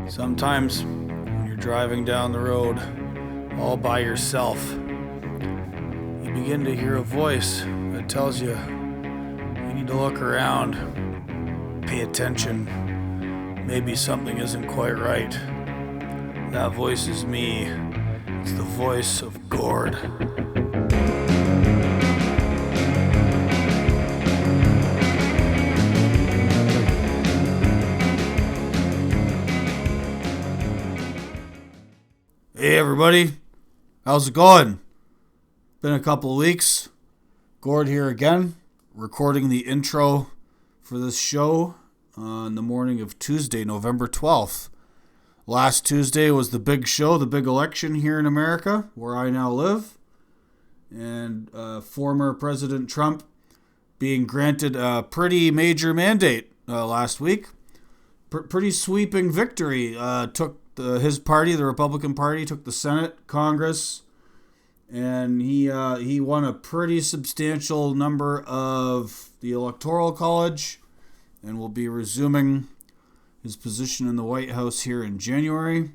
Sometimes when you're driving down the road all by yourself, you begin to hear a voice that tells you need to look around, pay attention. Maybe something isn't quite right. That voice is me. It's the voice of Gord. Hey everybody, how's it going? Been a couple of weeks. Gord here again, recording the intro for this show on the morning of Tuesday, November 12th. Last Tuesday was the big show, the big election here in America, where I now live. And former President Trump being granted a pretty major mandate last week. Pretty sweeping victory. Took his party, the Republican Party, took the Senate, Congress, and he won a pretty substantial number of the Electoral College and will be resuming his position in the White House here in January.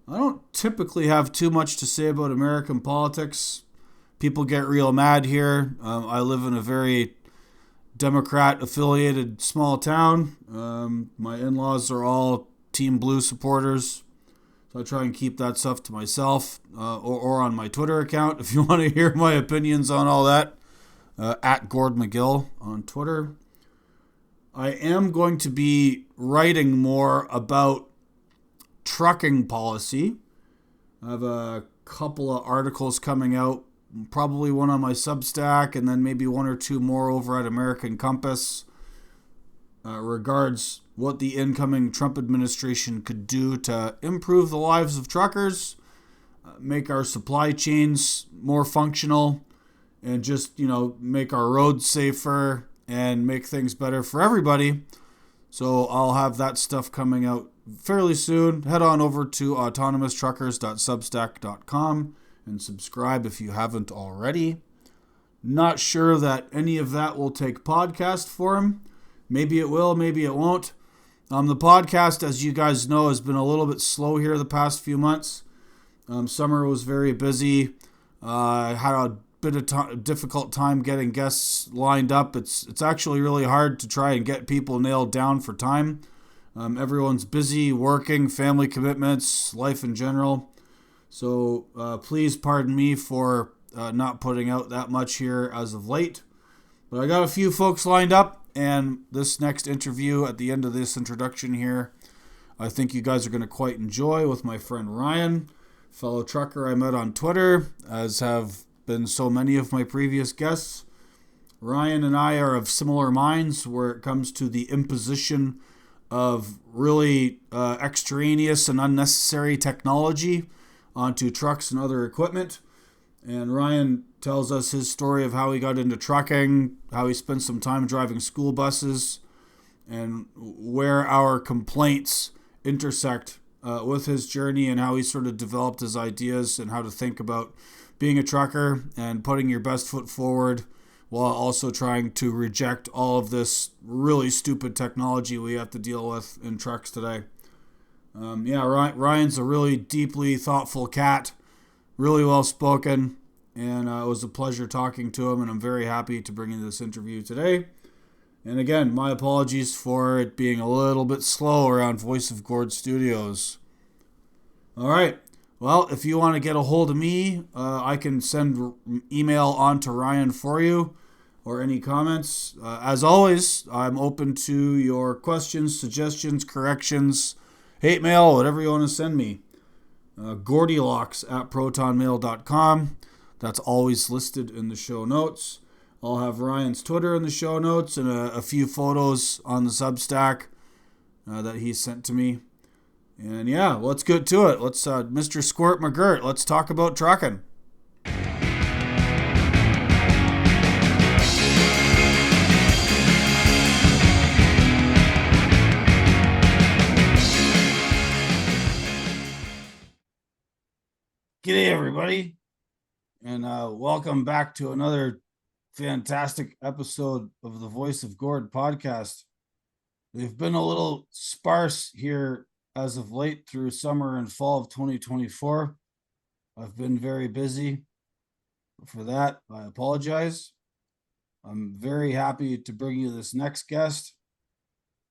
I don't typically have too much to say about American politics. People get real mad here. I live in a very Democrat-affiliated small town. My in-laws are all Team Blue supporters, so I try and keep that stuff to myself or on my Twitter account if you want to hear my opinions on all that, at Gord McGill on Twitter. I am going to be writing more about trucking policy. I have a couple of articles coming out, probably one on my Substack and then maybe one or two more over at American Compass, regards what the incoming Trump administration could do to improve the lives of truckers, make our supply chains more functional, and just, make our roads safer and make things better for everybody. So I'll have that stuff coming out fairly soon. Head on over to autonomoustruckers.substack.com and subscribe if you haven't already. Not sure that any of that will take podcast form. Maybe it will, maybe it won't. The podcast, as you guys know, has been a little bit slow here the past few months. Summer was very busy. I had a bit of difficult time getting guests lined up. It's actually really hard to try and get people nailed down for time. Everyone's busy working, family commitments, life in general. So please pardon me for not putting out that much here as of late. But I got a few folks lined up. And this next interview at the end of this introduction here, I think you guys are going to quite enjoy with my friend Ryan, fellow trucker I met on Twitter, as have been so many of my previous guests. Ryan and I are of similar minds where it comes to the imposition of really extraneous and unnecessary technology onto trucks and other equipment. And Ryan tells us his story of how he got into trucking, how he spent some time driving school buses, and where our complaints intersect with his journey and how he sort of developed his ideas and how to think about being a trucker and putting your best foot forward while also trying to reject all of this really stupid technology we have to deal with in trucks today. Ryan's a really deeply thoughtful cat, really well spoken, and it was a pleasure talking to him, and I'm very happy to bring you this interview today. And again, my apologies for it being a little bit slow around Voice of Gord Studios. All right. Well, if you want to get a hold of me, I can send email on to Ryan for you or any comments. As always, I'm open to your questions, suggestions, corrections, hate mail, whatever you want to send me. Gordilocks at protonmail.com. That's always listed in the show notes. I'll have Ryan's Twitter in the show notes and a few photos on the Substack that he sent to me. And yeah, let's get to it. Let's, Mr. Squirt McGirt, let's talk about trucking. G'day, everybody, and welcome back to another fantastic episode of the Voice of Gord podcast. They've been a little sparse here as of late through summer and fall of 2024. I've been very busy. For that, I apologize. I'm very happy to bring you this next guest.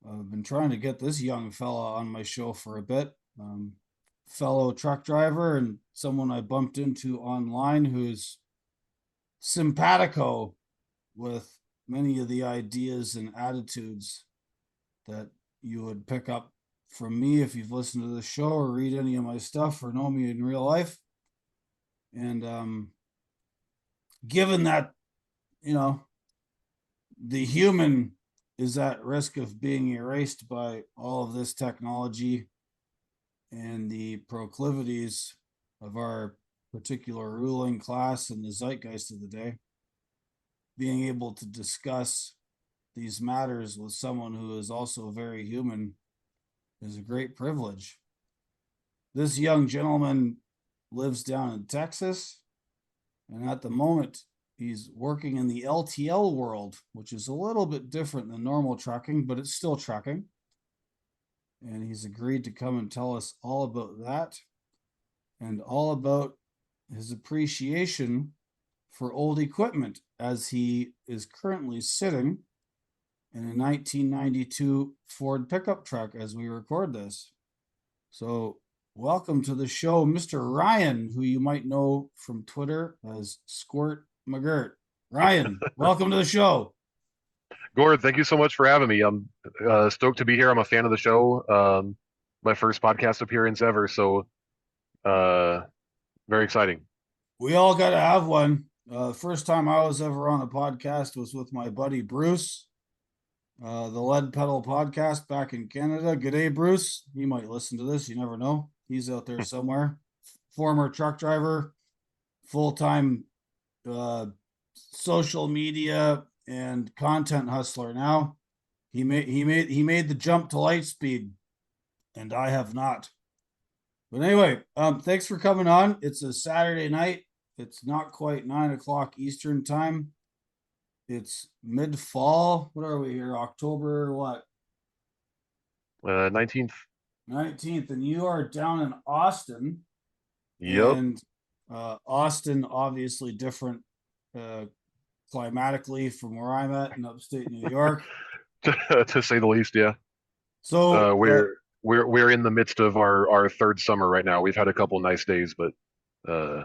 I've been trying to get this young fella on my show for a bit. Fellow truck driver and someone I bumped into online who's simpatico with many of the ideas and attitudes that you would pick up from me if you've listened to the show or read any of my stuff or know me in real life. And given that, you know, the human is at risk of being erased by all of this technology and the proclivities of our particular ruling class and the zeitgeist of the day, being able to discuss these matters with someone who is also very human is a great privilege. This young gentleman lives down in Texas, and at the moment, he's working in the LTL world, which is a little bit different than normal trucking, but it's still trucking. And he's agreed to come and tell us all about that and all about his appreciation for old equipment as he is currently sitting in a 1992 Ford pickup truck as we record this. So, welcome to the show, Mr. Ryan, who you might know from Twitter as Squirt McGirt. Ryan, welcome to the show. Gord, thank you so much for having me. I'm stoked to be here. I'm a fan of the show. My first podcast appearance ever, so uh, very exciting. We all got to have one. First time I was ever on a podcast was with my buddy Bruce, the Lead Pedal podcast back in Canada. G'day, Bruce. You might listen to this. You never know. He's out there somewhere. Former truck driver, full time social media and content hustler. Now he made the jump to Lightspeed, and I have not. But anyway, thanks for coming on. It's a Saturday night. It's not quite 9 o'clock Eastern time. It's mid fall. What are we here? October what? 19th. 19th. And you are down in Austin. Yep. And Austin, obviously different uh, climatically from where I'm at in upstate New York. To say the least, yeah. So, We're in the midst of our third summer right now. We've had a couple nice days, but uh,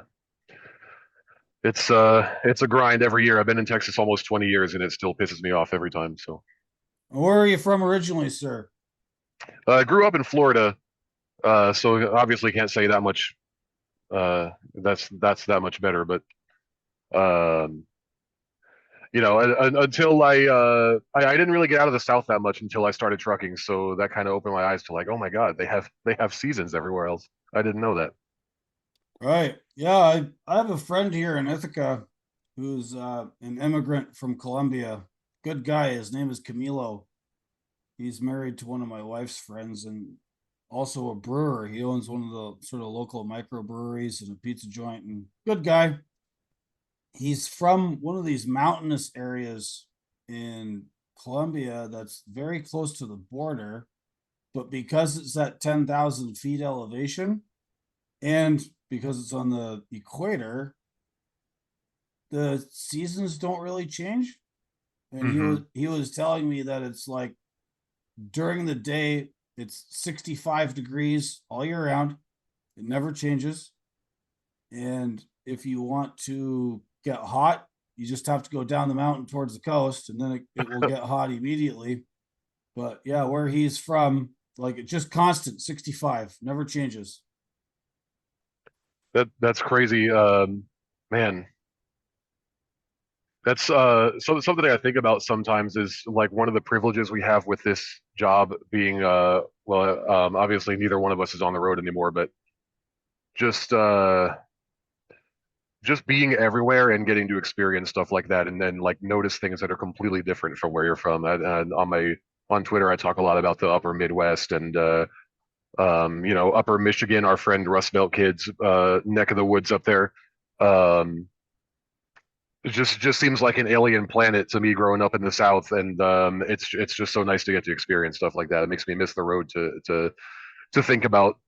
it's a grind every year. I've been in Texas almost 20 years, and it still pisses me off every time. So, where are you from originally, sir? I grew up in Florida, so obviously can't say that much. That's that much better, but um, until I didn't really get out of the South that much until I started trucking. So that kind of opened my eyes to like, oh my God, they have seasons everywhere else. I didn't know that. Right. Yeah, I have a friend here in Ithaca who's an immigrant from Colombia. Good guy. His name is Camilo. He's married to one of my wife's friends and also a brewer. He owns one of the sort of local microbreweries and a pizza joint and good guy. He's from one of these mountainous areas in Colombia that's very close to the border, but because it's at 10,000 feet elevation and because it's on the equator, the seasons don't really change. And he was Hmm. he was telling me that it's like during the day it's 65 degrees all year round. It never changes. And if you want to get hot, you just have to go down the mountain towards the coast and then it will get hot immediately. But yeah, where he's from, like it's just constant 65, never changes. That's crazy. Man, that's something I think about sometimes is like one of the privileges we have with this job being obviously neither one of us is on the road anymore, but just uh just being everywhere and getting to experience stuff like that and then like notice things that are completely different from where you're from. And on Twitter I talk a lot about the upper Midwest and upper Michigan, our friend Rust Belt kids, neck of the woods up there. Um, it just seems like an alien planet to me growing up in the South, and it's just so nice to get to experience stuff like that. It makes me miss the road to to think about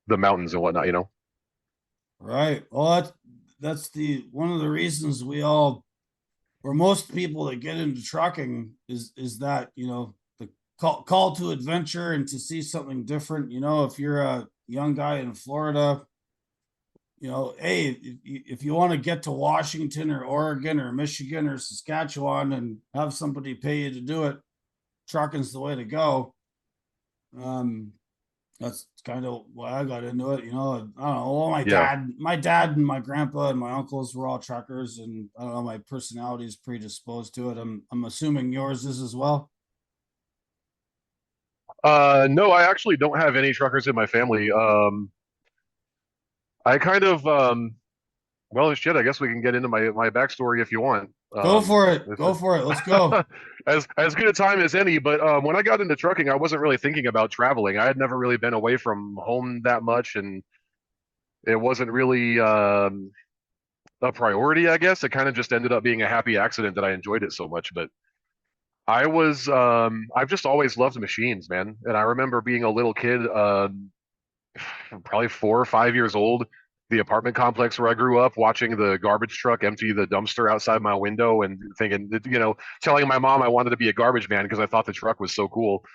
the mountains and whatnot, you know? Right. Well, that's the one of the reasons we all, or most people that get into trucking is that, the call to adventure and to see something different. If you're a young guy in Florida, hey, if you want to get to Washington or Oregon or Michigan or Saskatchewan and have somebody pay you to do it, trucking's the way to go. Um, that's kind of why I got into it. I don't know. Well, Yeah. my dad and my grandpa and my uncles were all truckers, and I don't know. My personality is predisposed to it. I'm assuming yours is as well. No, I actually don't have any truckers in my family. I kind of, well, shit, I guess we can get into my backstory if you want. Go for it. If Go for it. Let's go. as good a time as any. But when I got into trucking, I wasn't really thinking about traveling. I had never really been away from home that much, and it wasn't really a priority, I guess. It kind of just ended up being a happy accident that I enjoyed it so much. But I've just always loved machines, man. And I remember being a little kid, probably 4 or 5 years old, the apartment complex where I grew up, watching the garbage truck empty the dumpster outside my window and thinking, telling my mom I wanted to be a garbage man because I thought the truck was so cool.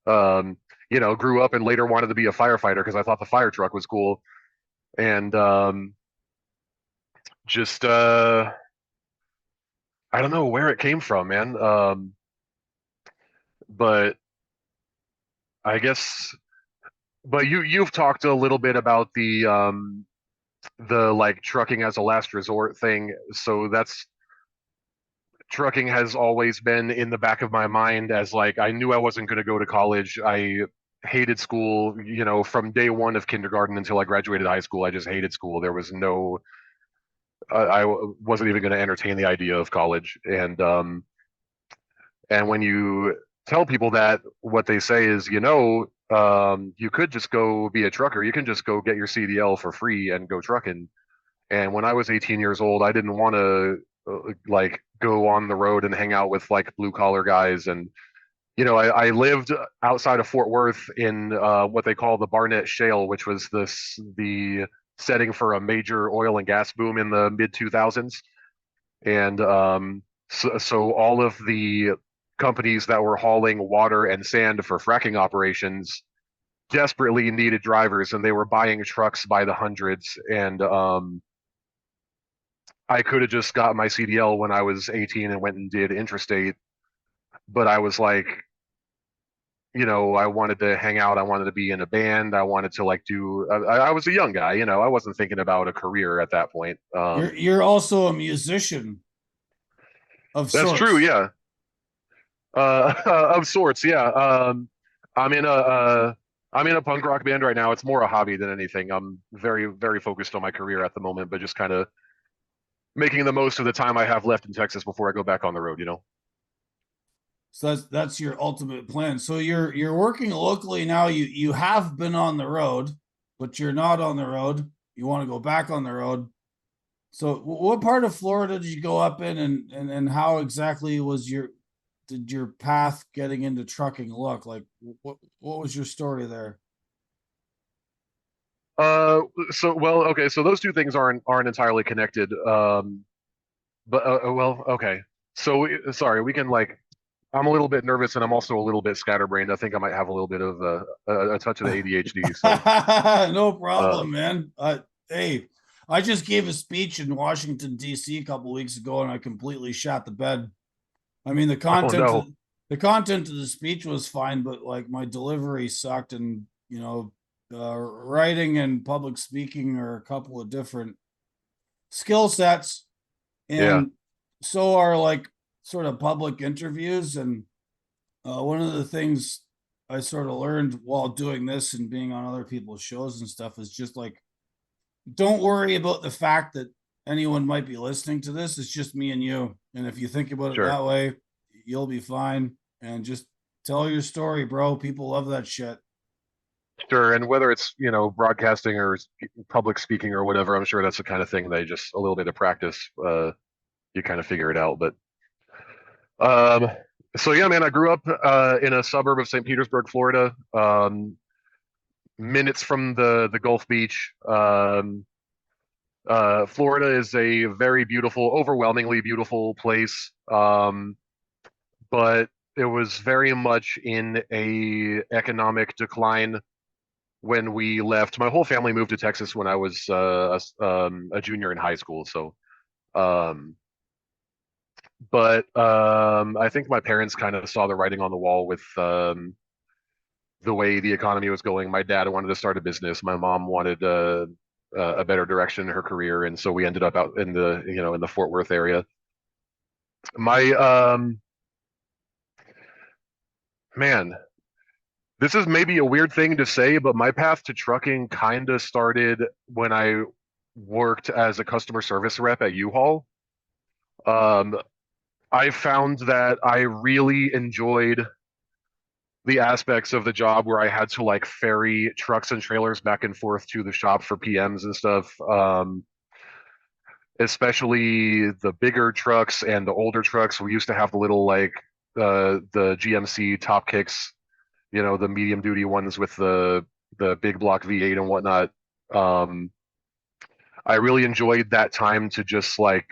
Um, grew up and later wanted to be a firefighter because I thought the fire truck was cool. And just I don't know where it came from, man. But I guess, but you've talked a little bit about the like trucking as a last resort thing. So that's trucking has always been in the back of my mind as like I knew I wasn't going to go to college. I hated school, from day one of kindergarten until I graduated high school. I just hated school. There was no, I wasn't even going to entertain the idea of college. And when you tell people that, what they say is, you could just go be a trucker. You can just go get your CDL for free and go trucking. And when I was 18 years old, I didn't want to like go on the road and hang out with like blue collar guys. And I lived outside of Fort Worth in what they call the Barnett Shale, which was the setting for a major oil and gas boom in the mid 2000s. And so all of the companies that were hauling water and sand for fracking operations desperately needed drivers, and they were buying trucks by the hundreds. And I could have just got my CDL when I was 18 and went and did interstate, but I was like, I wanted to hang out. I wanted to be in a band. I wanted to like do. I was a young guy, I wasn't thinking about a career at that point. You're also a musician of That's true, sorts. yeah. Of sorts, yeah. I'm in a I'm in a punk rock band right now. It's more a hobby than anything. I'm very, very focused on my career at the moment, but just kind of making the most of the time I have left in Texas before I go back on the road. So that's your ultimate plan. So you're working locally now. You have been on the road, but you're not on the road. You want to go back on the road. So what part of Florida did you go up in, and how exactly did your path getting into trucking look like? What was your story there? Uh, so well, okay, so those two things aren't entirely connected. But well, okay. So sorry, we can like. I'm a little bit nervous and I'm also a little bit scatterbrained. I think I might have a little bit of a touch of the ADHD. So, No uh, problem, man. Hey, I just gave a speech in Washington D.C. a couple weeks ago, and I completely shot the bed. I mean, oh no, the content of the speech was fine, but like my delivery sucked, and writing and public speaking are a couple of different skill sets, yeah, and so are like sort of public interviews. And one of the things I sort of learned while doing this and being on other people's shows and stuff is just like, don't worry about the fact that anyone might be listening to this. It's just me and you. And if you think about it sure. that way, you'll be fine. And just tell your story, bro. People love that shit. Sure, and whether it's broadcasting or public speaking or whatever, I'm sure that's the kind of thing they just a little bit of practice, you kind of figure it out. But um, so yeah, man, I grew up in a suburb of St. Petersburg, Florida. minutes from the Gulf Beach. Florida is a very beautiful, overwhelmingly beautiful place, but it was very much in a economic decline when we left. My whole family moved to Texas when I was a junior in high school. So, um, but I think my parents kind of saw the writing on the wall with the way the economy was going. My dad wanted to start a business. My mom wanted a better direction in her career, and so we ended up out in the in the Fort Worth area. My man, this is maybe a weird thing to say, but my path to trucking kind of started when I worked as a customer service rep at U-Haul. Um, I found that I really enjoyed the aspects of the job where I had to like ferry trucks and trailers back and forth to the shop for PMs and stuff. Especially the bigger trucks and the older trucks. We used to have the little like the GMC top kicks, the medium duty ones with the big block V8 and whatnot. Um, I really enjoyed that time to just like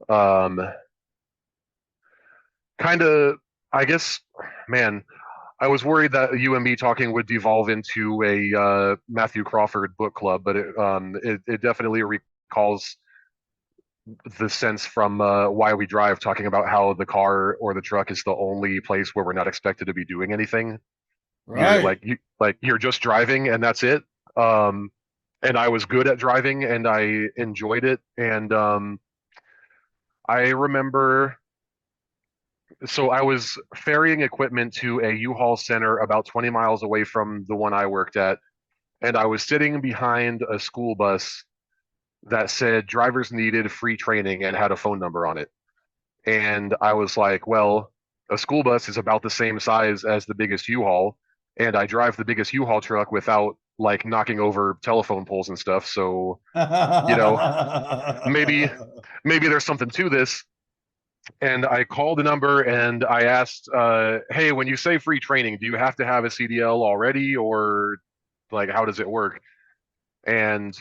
um, kind of, I guess, man, I was worried that you and me talking would devolve into a Matthew Crawford book club, but it definitely recalls the sense from Why We Drive, talking about how the car or the truck is the only place where we're not expected to be doing anything. Right. You're just driving and that's it. Um, and I was good at driving and I enjoyed it. And I remember, so I was ferrying equipment to a U-Haul center about 20 miles away from the one I worked at, and I was sitting behind a school bus that said drivers needed free training and had a phone number on it. And I was like, well, a school bus is about the same size as the biggest U-Haul, and I drive the biggest U-Haul truck without like knocking over telephone poles and stuff. So, you know, maybe maybe there's something to this. And I called the number and I asked, hey, when you say free training, do you have to have a CDL already, or like how does it work? And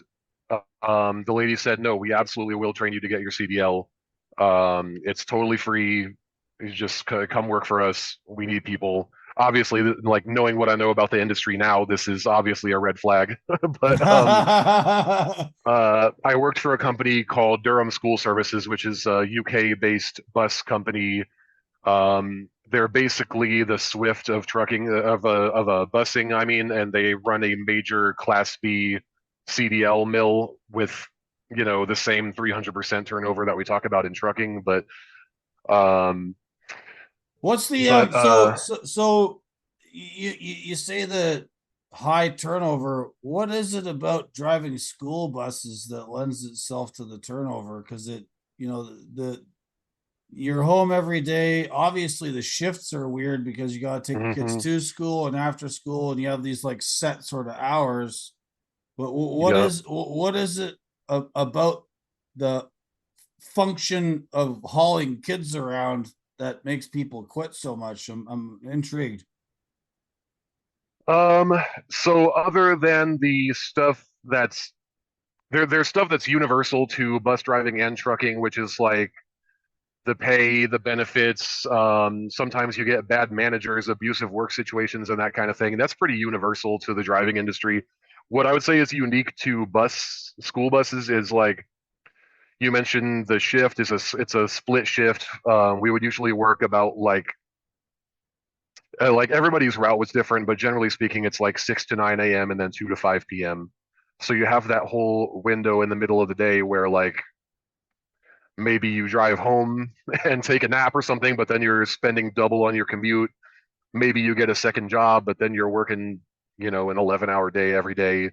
the lady said, no, we absolutely will train you to get your CDL. It's totally free. You just come work for us. We need people. Obviously, like knowing what I know about the industry now, this is obviously a red flag. But I worked for a company called Durham School Services, which is a UK-based bus company. They're basically the Swift of trucking, of a busing. I mean, and they run a major Class B CDL mill with the same 300% turnover that we talk about in trucking. Um, What's the but so you say the high turnover. What is it about driving school buses that lends itself to the turnover? Because the you're home every day. Obviously, the shifts are weird because you got to take kids mhm, to school and after school, and you have these like set sort of hours. But yeah. what is it about the function of hauling kids around that makes people quit so much? I'm intrigued. Um, so other than the stuff that's there's stuff that's universal to bus driving and trucking, which is like the pay, the benefits. Sometimes you get bad managers, abusive work situations, and that kind of thing. That's pretty universal to the driving industry. What I would say is unique to school buses is like you mentioned the shift is it's a split shift. We would usually work about like everybody's route was different, but generally speaking, it's like 6 to 9 a.m. and then 2 to 5 p.m. So you have that whole window in the middle of the day where like maybe you drive home and take a nap or something, but then you're spending double on your commute. Maybe you get a second job, but then you're working, an 11-hour day every day.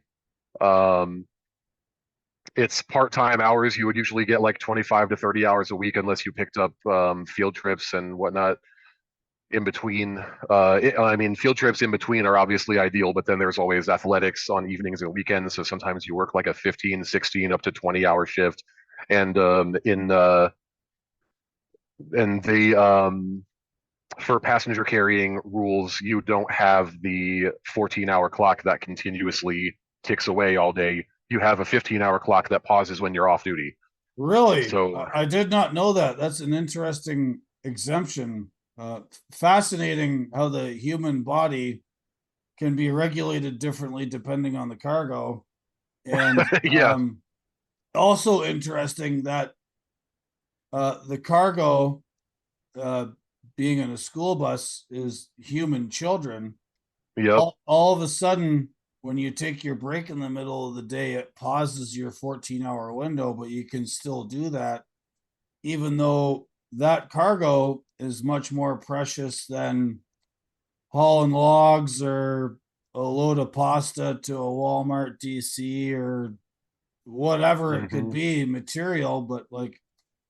Um, it's part-time hours. You would usually get like 25 to 30 hours a week unless you picked up field trips and whatnot in between. I mean, field trips in between are obviously ideal, but then there's always athletics on evenings and weekends. So sometimes you work like a 15, 16, up to 20-hour shift. And in and they for passenger carrying rules, you don't have the 14-hour clock that continuously ticks away all day. You have a 15-hour clock that pauses when you're off duty. Really? So I did not know that. That's an interesting exemption. Fascinating how the human body can be regulated differently depending on the cargo. And yeah, also interesting that the cargo, uh, being in a school bus, is human children. yep. All of a sudden, when you take your break in the middle of the day, it pauses your 14-hour window, but you can still do that, even though that cargo is much more precious than hauling logs or a load of pasta to a Walmart DC or whatever it could hmm be, material. But like,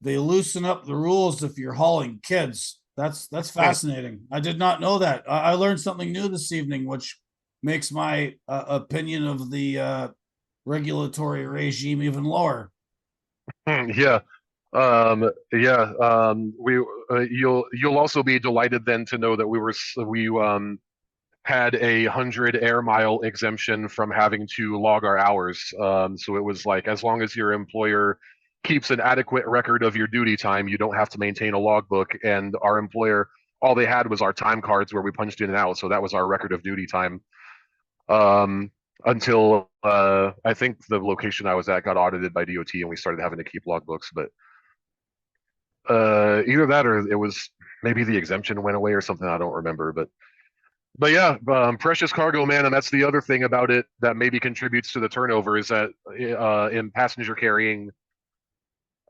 they loosen up the rules if you're hauling kids. That's fascinating. I did not know that. I learned something new this evening, which makes my opinion of the regulatory regime even lower. yeah. Yeah. We you'll also be delighted then to know that we had 100 air mile exemption from having to log our hours. So it was like as long as your employer keeps an adequate record of your duty time, you don't have to maintain a logbook. And our employer, all they had was our time cards where we punched in and out. So that was our record of duty time. Um, until I think the location I was at got audited by DOT and we started having to keep logbooks. But either that or it was maybe the exemption went away or something. I don't remember, but yeah, precious cargo, man, and that's the other thing about it that maybe contributes to the turnover is that in passenger carrying,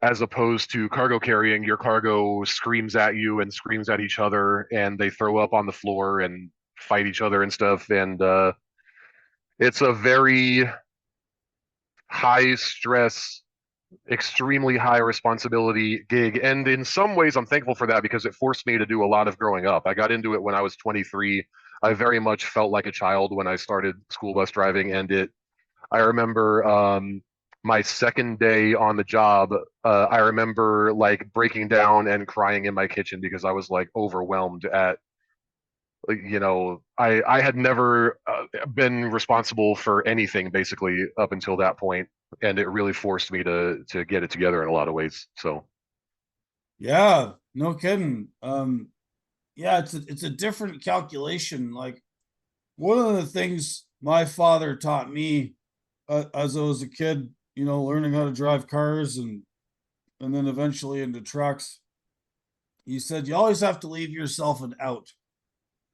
as opposed to cargo carrying, your cargo screams at you and screams at each other, and they throw up on the floor and fight each other and stuff, and it's a very high stress, extremely high responsibility gig. And in some ways, I'm thankful for that because it forced me to do a lot of growing up. I got into it when I was 23. I very much felt like a child when I started school bus driving. I remember my second day on the job, I remember like breaking down and crying in my kitchen because I was like overwhelmed at, I had never been responsible for anything basically up until that point, and it really forced me to get it together in a lot of ways. So, Yeah, no kidding. Yeah, it's a different calculation. Like, one of the things my father taught me, as I was a kid, learning how to drive cars and then eventually into trucks. He said you always have to leave yourself an out.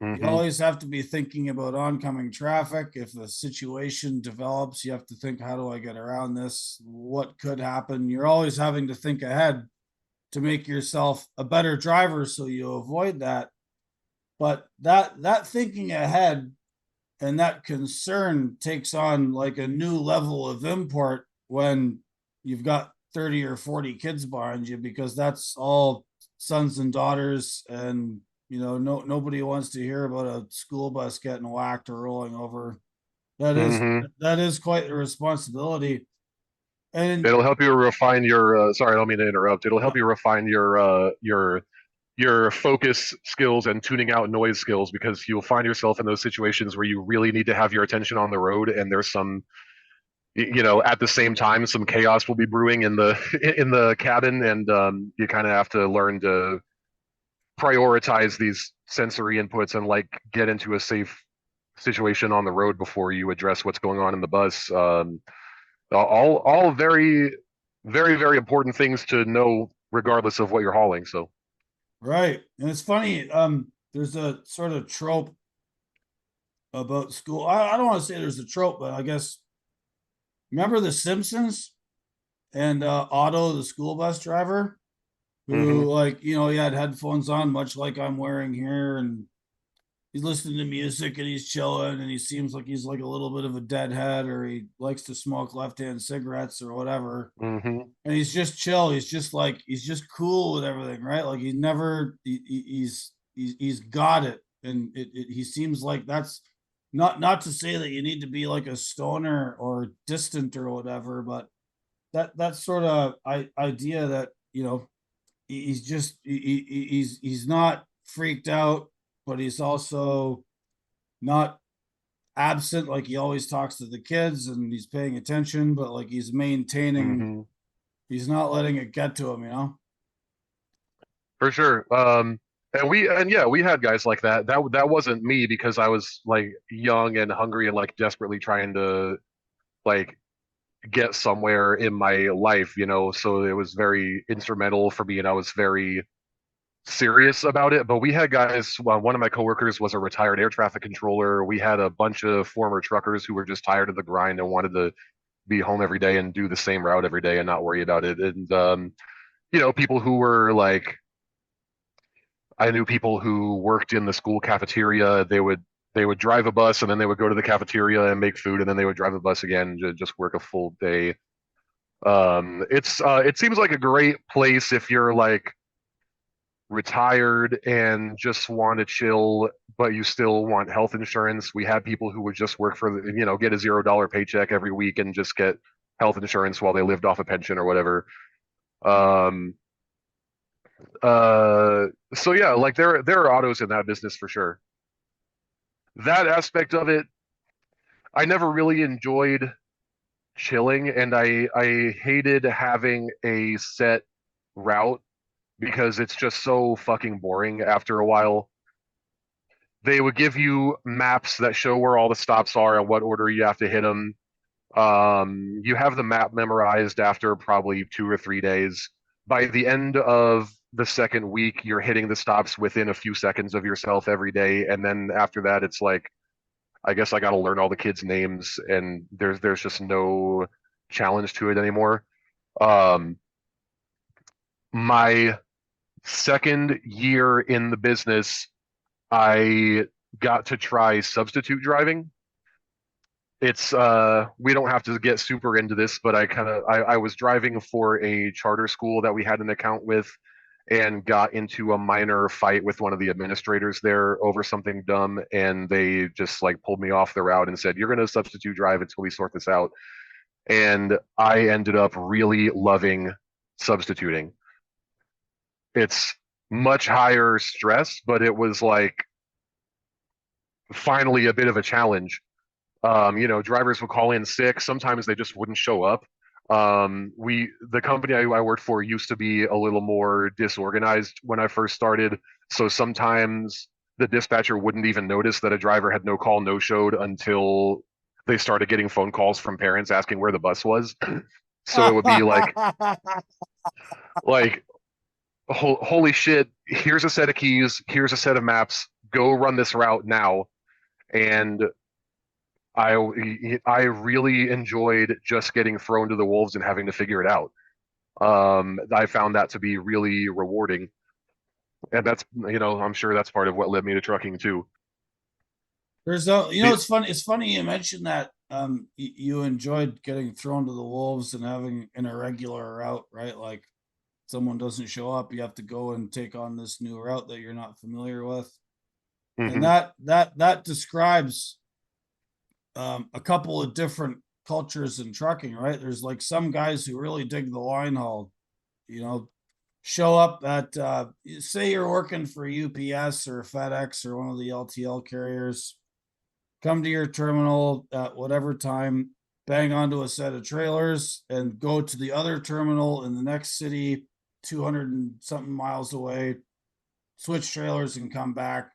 You hmm always have to be thinking about oncoming traffic. If a situation develops, you have to think, how do I get around this? What could happen? You're always having to think ahead to make yourself a better driver so you avoid that. But that thinking ahead and that concern takes on like a new level of import when you've got 30 or 40 kids behind you, because that's all sons and daughters. And nobody wants to hear about a school bus getting whacked or rolling over. that is hmm that is quite a responsibility. And It'll help you refine your. Sorry, I don't mean to interrupt. It'll help you refine your focus skills and tuning out noise skills because you'll find yourself in those situations where you really need to have your attention on the road, and there's some at the same time some chaos will be brewing in the in the cabin, and you kind of have to learn to prioritize these sensory inputs and like get into a safe situation on the road before you address what's going on in the bus. All very very important things to know regardless of what you're hauling. So right, and it's funny. There's a sort of trope about school. I don't want to say there's a trope, but I guess, remember the Simpsons and Otto, the school bus driver, who, hmm like, he had headphones on, much like I'm wearing here, and he's listening to music and he's chilling, and he seems like he's like a little bit of a deadhead, or he likes to smoke left-hand cigarettes or whatever. hmm And he's just chill. He's just cool with everything, right? Like, he's got it. And he seems like that's not to say that you need to be like a stoner or distant or whatever, but that sort of idea that he's just he's not freaked out, but he's also not absent. Like he always talks to the kids and he's paying attention, but like he's maintaining, Hmm. he's not letting it get to him, you know? For sure. And yeah, we had guys like that. That wasn't me because I was like young and hungry and like desperately trying to like get somewhere in my life, So it was very instrumental for me, and I was very serious about it. But we had guys. Well, one of my coworkers was a retired air traffic controller. We had a bunch of former truckers who were just tired of the grind and wanted to be home every day and do the same route every day and not worry about it. And people who were like, I knew people who worked in the school cafeteria. They would drive a bus and then they would go to the cafeteria and make food and then they would drive a bus again to just work a full day. It seems like a great place if you're like retired and just want to chill, but you still want health insurance. We had people who would just work for get a $0 paycheck every week and just get health insurance while they lived off a pension or whatever. Um, so yeah, like there are autos in that business for sure. That aspect of it, I never really enjoyed chilling, and I hated having a set route because it's just so fucking boring after a while. They would give you maps that show where all the stops are and what order you have to hit them. You have the map memorized after probably 2 or 3 days. By the end of the second week, you're hitting the stops within a few seconds of yourself every day, and then after that, it's like I guess I got to learn all the kids' names, and there's just no challenge to it anymore. Um, my second year in the business, I got to try substitute driving. It's we don't have to get super into this, but I was driving for a charter school that we had an account with and got into a minor fight with one of the administrators there over something dumb, and they just like pulled me off the route and said, "You're going to substitute drive until we sort this out." And I ended up really loving substituting. It's much higher stress, but it was like finally a bit of a challenge. Drivers would call in sick. Sometimes they just wouldn't show up. The company I worked for used to be a little more disorganized when I first started. So sometimes the dispatcher wouldn't even notice that a driver had no call, no showed until they started getting phone calls from parents asking where the bus was. So it would be like, holy shit, here's a set of keys, here's a set of maps, go run this route now. And I really enjoyed just getting thrown to the wolves and having to figure it out. I found that to be really rewarding, and I'm sure that's part of what led me to trucking too. There's a, you know, The, it's funny. It's funny you mentioned that you enjoyed getting thrown to the wolves and having an irregular route, right? Like someone doesn't show up, you have to go and take on this new route that you're not familiar with. And hmm that describes a couple of different cultures in trucking, right? There's like some guys who really dig the line haul, you know, show up at say you're working for UPS or FedEx or one of the LTL carriers, come to your terminal at whatever time, bang onto a set of trailers, and go to the other terminal in the next city, 200 and something miles away, switch trailers and come back,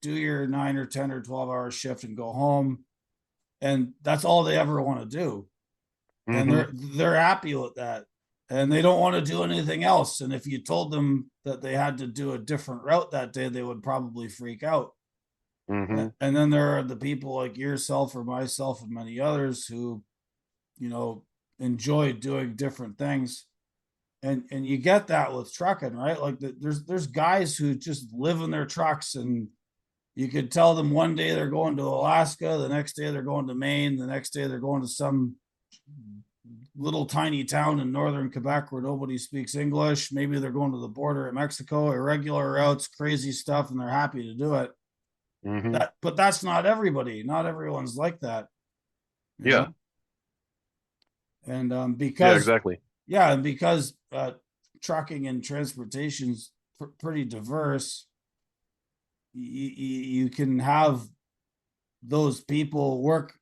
do your 9 or 10 or 12 hour shift and go home. And that's all they ever want to do. And hmm they're happy with that. And they don't want to do anything else. And if you told them that they had to do a different route that day, they would probably freak out. hmm And then there are the people like yourself or myself and many others who, you know, enjoy doing different things. And you get that with trucking, right? Like there's guys who just live in their trucks, and you could tell them one day they're going to Alaska, the next day they're going to Maine, the next day they're going to some little tiny town in northern Quebec where nobody speaks English. Maybe they're going to the border of Mexico, irregular routes, crazy stuff, and they're happy to do it. hmm But that's not everybody. Not everyone's like that, you Yeah, know. And yeah, because exactly. yeah, and because trucking and transportation's pretty diverse, you can have those people work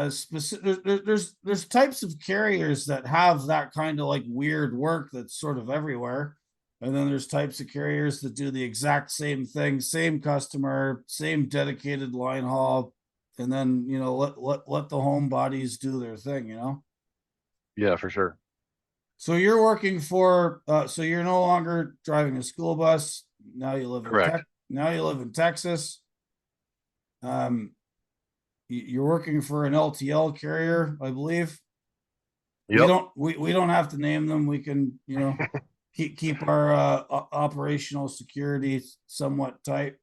specific. There's types of carriers that have that kind of like weird work that's sort of everywhere, and then there's types of carriers that do the exact same thing, same customer, same dedicated line haul, and then let the home bodies do their thing. Yeah, for sure. So you're working for so you're no longer driving a school bus. Now you live in Correct. Texas. Um, you're working for an LTL carrier, I believe. We Yep. don't we don't have to name them. We can, keep our operational security somewhat tight.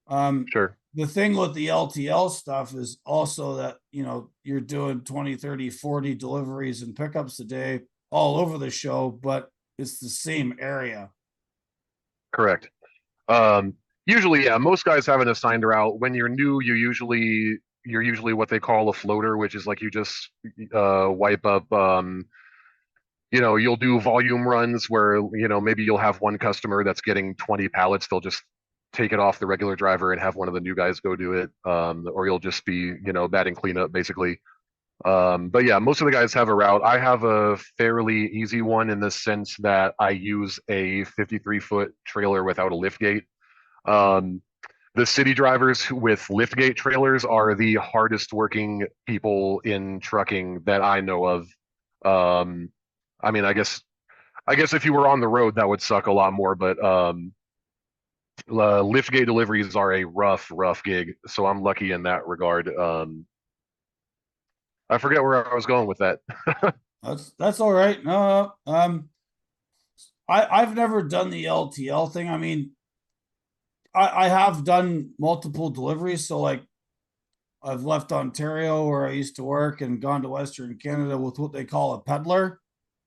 Um, Sure. the thing with the LTL stuff is also that, you're doing 20, 30, 40 deliveries and pickups a day all over the show, but it's the same area. Correct. Um, Usually, yeah, most guys have an assigned route. When you're new, you're usually what they call a floater, which is like you just wipe up. You'll do volume runs where maybe you'll have one customer that's getting 20 pallets. They'll just take it off the regular driver and have one of the new guys go do it, or you'll just be batting cleanup basically. But yeah, most of the guys have a route. I have a fairly easy one in the sense that I use a 53-foot trailer without a lift gate. Um, the city drivers with liftgate trailers are the hardest working people in trucking that I know of. Um, I mean, I guess if you were on the road, that would suck a lot more. But liftgate deliveries are a rough gig. So I'm lucky in that regard. I forget where I was going with that. That's all right. No, I've never done the LTL thing. I mean, I have done multiple deliveries. So like I've left Ontario where I used to work and gone to Western Canada with what they call a peddler.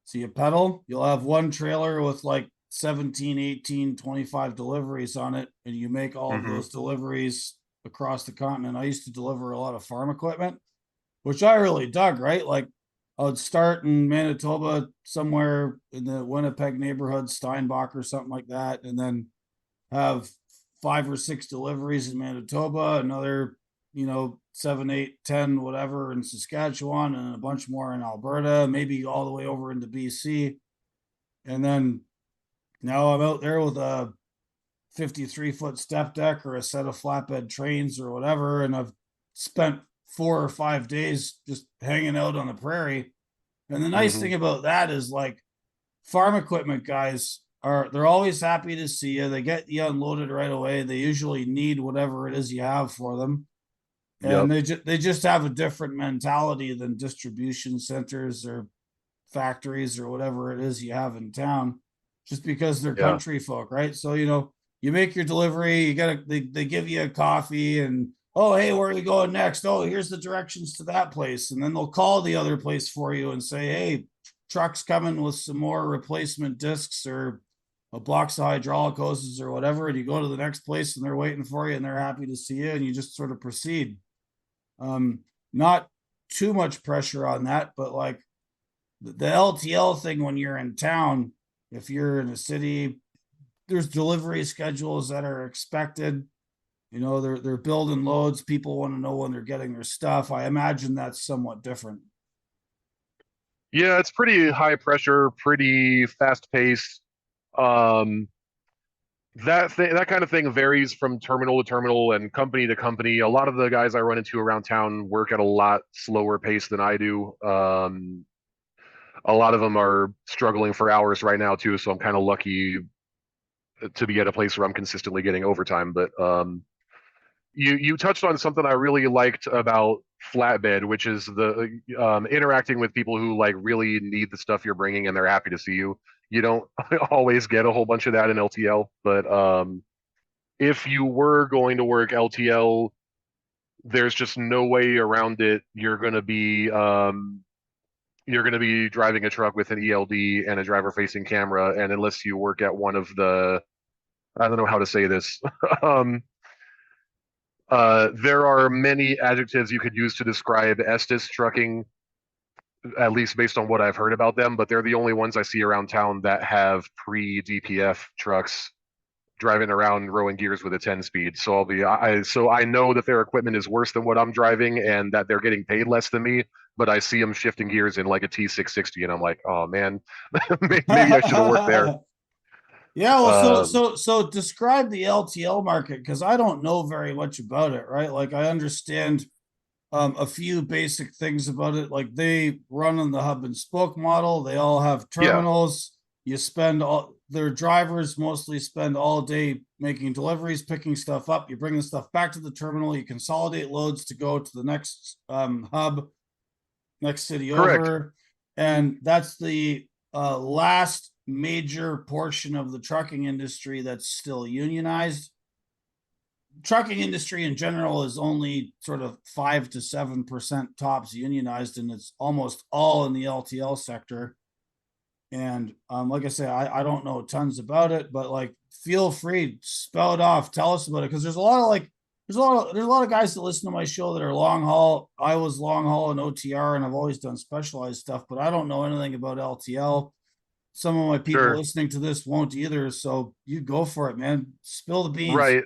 So you pedal, you'll have one trailer with like 17, 18, 25 deliveries on it, and you make all of Hmm. those deliveries across the continent. I used to deliver a lot of farm equipment, which I really dug, right? Like I would start in Manitoba, somewhere in the Winnipeg neighborhood, Steinbach or something like that, and then have 5 or 6 deliveries in Manitoba, another, 7, 8, 10, whatever in Saskatchewan, and a bunch more in Alberta, maybe all the way over into BC. And then now I'm out there with a 53-foot step deck or a set of flatbed trains or whatever. And I've spent 4 or 5 days just hanging out on the prairie. And the nice Hmm. thing about that is like farm equipment guys they're always happy to see you. They get you unloaded right away. They usually need whatever it is you have for them. And Yep. they just have a different mentality than distribution centers or factories or whatever it is you have in town, just because they're Yeah. country folk, right? So you make your delivery, they give you a coffee, and oh hey, where are you going next? Oh, here's the directions to that place, and then they'll call the other place for you and say, hey, truck's coming with some more replacement discs or a box of hydraulic hoses or whatever, and you go to the next place and they're waiting for you and they're happy to see you, and you just sort of proceed. um Not too much pressure on that, but like the LTL thing, when you're in town, if you're in a city, there's delivery schedules that are expected. They're building loads. People want to know when they're getting their stuff. I imagine that's somewhat different. Yeah, it's pretty high pressure, pretty fast paced. Um, that kind of thing varies from terminal to terminal and company to company. A lot of the guys I run into around town work at a lot slower pace than I do. A lot of them are struggling for hours right now too, so I'm kind of lucky to be at a place where I'm consistently getting overtime. But you touched on something I really liked about flatbed, which is the interacting with people who like really need the stuff you're bringing and they're happy to see you. You don't always get a whole bunch of that in LTL, but if you were going to work LTL, there's just no way around it. You're going to be driving a truck with an ELD and a driver facing camera, and unless you work at one of the, I don't know how to say this. um, there are many adjectives you could use to describe Estes trucking, at least based on what I've heard about them, but they're the only ones I see around town that have pre DPF trucks driving around rowing gears with a 10 speed. So I know that their equipment is worse than what I'm driving and that they're getting paid less than me, but I see them shifting gears in like a T660 and I'm like, oh man, maybe I should have worked there. Yeah, well, Um, so describe the LTL market because I don't know very much about it, right? Like I understand a few basic things about it. Like they run on the hub and spoke model. They all have yeah, terminals. You spend all their drivers mostly spend all day making deliveries, picking stuff up. You bring the stuff back to the terminal. You consolidate loads to go to the next hub, next city correct. over, and that's the last major portion of the trucking industry that's still unionized. Trucking industry in general is only sort of 5 to 7% tops unionized, and it's almost all in the LTL sector. And like I say, I don't know tons about it, but like feel free, spell it off, tell us about it, because there's a lot of like there's a lot of guys that listen to my show that are long haul. I was long haul and OTR, and I've always done specialized stuff, but I don't know anything about LTL. Some of my people Sure. listening to this won't either, so you go for it, man. Spill the beans. Right.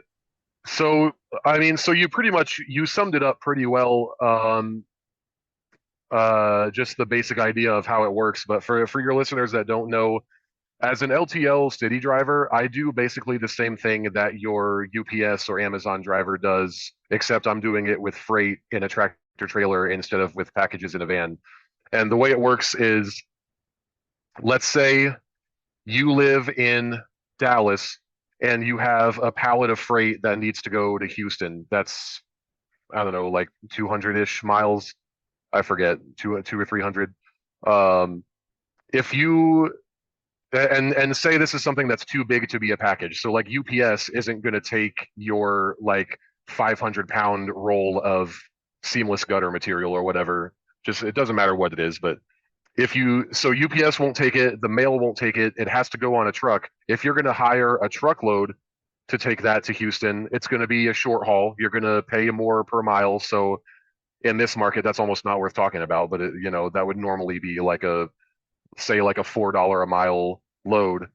So, I mean, so you pretty much you summed it up pretty well. Just the basic idea of how it works. But for your listeners that don't know, as an LTL city driver, I do basically the same thing that your UPS or Amazon driver does, except I'm doing it with freight in a tractor trailer instead of with packages in a van. And the way it works is, let's say you live in Dallas and you have a pallet of freight that needs to go to Houston. That's, I don't know, like 200-ish miles. I forget, two or 300. Um, if you and say this is something that's too big to be a package. So like UPS isn't going to take your like 500-pound roll of seamless gutter material or whatever. Just it doesn't matter what it is, but if you so UPS won't take it, the mail won't take it. It has to go on a truck. If you're going to hire a truckload to take that to Houston, it's going to be a short haul. You're going to pay more per mile. So in this market, that's almost not worth talking about. But that would normally be like a say like a $4 a mile load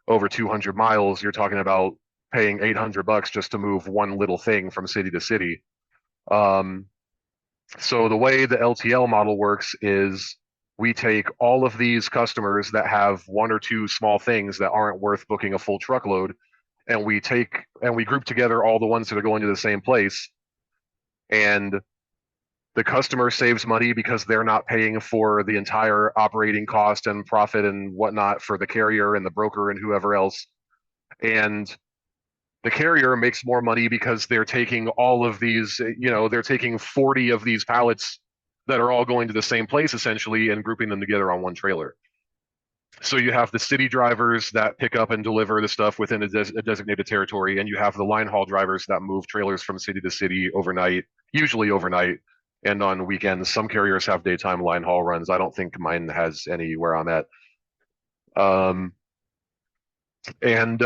over 200 miles. You're talking about paying $800 just to move one little thing from city to city. Um, so the way the LTL model works is we take all of these customers that have one or two small things that aren't worth booking a full truckload, and we group together all the ones that are going to the same place, and the customer saves money because they're not paying for the entire operating cost and profit and whatnot for the carrier and the broker and whoever else. And the carrier makes more money because they're taking all of these, they're taking 40 of these pallets that are all going to the same place essentially and grouping them together on one trailer. So you have the city drivers that pick up and deliver the stuff within a designated territory, and you have the line haul drivers that move trailers from city to city overnight, usually overnight, and on weekends. Some carriers have daytime line haul runs. I don't think mine has any where I'm at. Um, and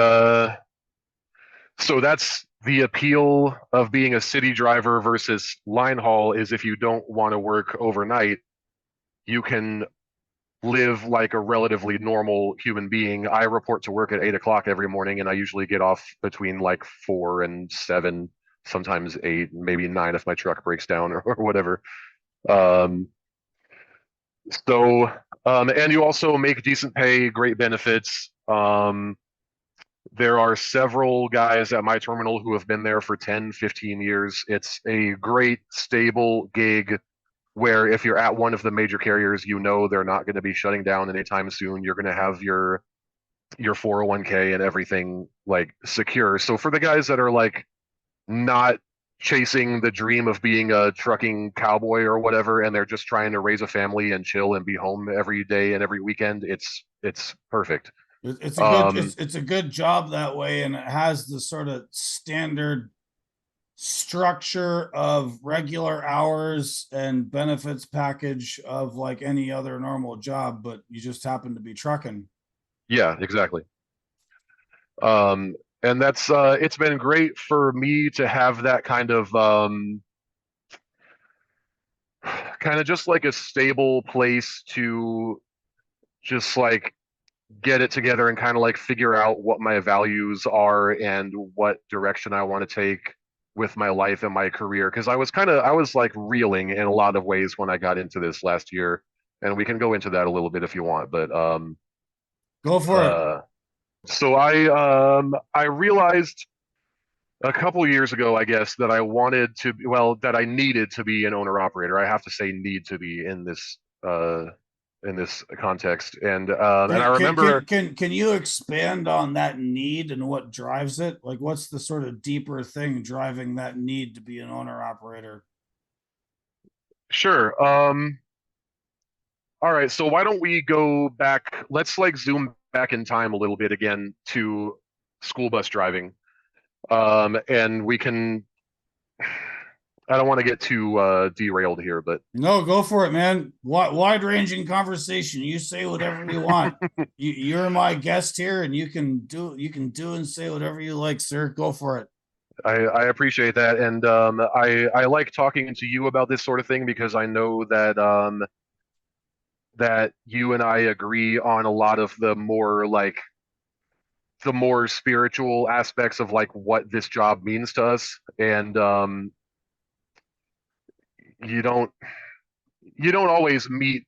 So that's the appeal of being a city driver versus line haul is if you don't want to work overnight, you can live like a relatively normal human being. I report to work at 8 o'clock every morning, and I usually get off between like 4 and 7, sometimes 8, maybe 9 if my truck breaks down or whatever. Um, so, and you also make decent pay, great benefits. There are several guys at my terminal who have been there for 10, 15 years. It's a great, stable gig where if you're at one of the major carriers, they're not going to be shutting down anytime soon. You're going to have your 401k and everything like secure. So for the guys that are like not chasing the dream of being a trucking cowboy or whatever, and they're just trying to raise a family and chill and be home every day and every weekend, it's perfect. It's a good Um, it's a good job that way, and it has the sort of standard structure of regular hours and benefits package of like any other normal job, but you just happen to be trucking. yeah, exactly. Um, and that's it's been great for me to have that kind of just like a stable place to just like get it together and kind of like figure out what my values are and what direction I want to take with my life and my career. Because I was like reeling in a lot of ways when I got into this last year, and we can go into that a little bit if you want. But Go for it. uh, I realized a couple years ago, I guess, that I wanted to, well, that I needed to be an owner operator. I have to say need to be in this context. And I remember, Can you expand on that need and what drives it? Like, what's the sort of deeper thing driving that need to be an owner operator? sure. All right, so why don't we go back? Let's like zoom back in time a little bit again to school bus driving. And we can, I don't want to get too derailed here, but No, go for it, man. Wide ranging conversation. You say whatever you want. You're my guest here, and you can do and say whatever you like, sir. Go for it. I appreciate that. And I like talking to you about this sort of thing because I know that you and I agree on a lot of the more spiritual aspects of like what this job means to us. And you don't you don't always meet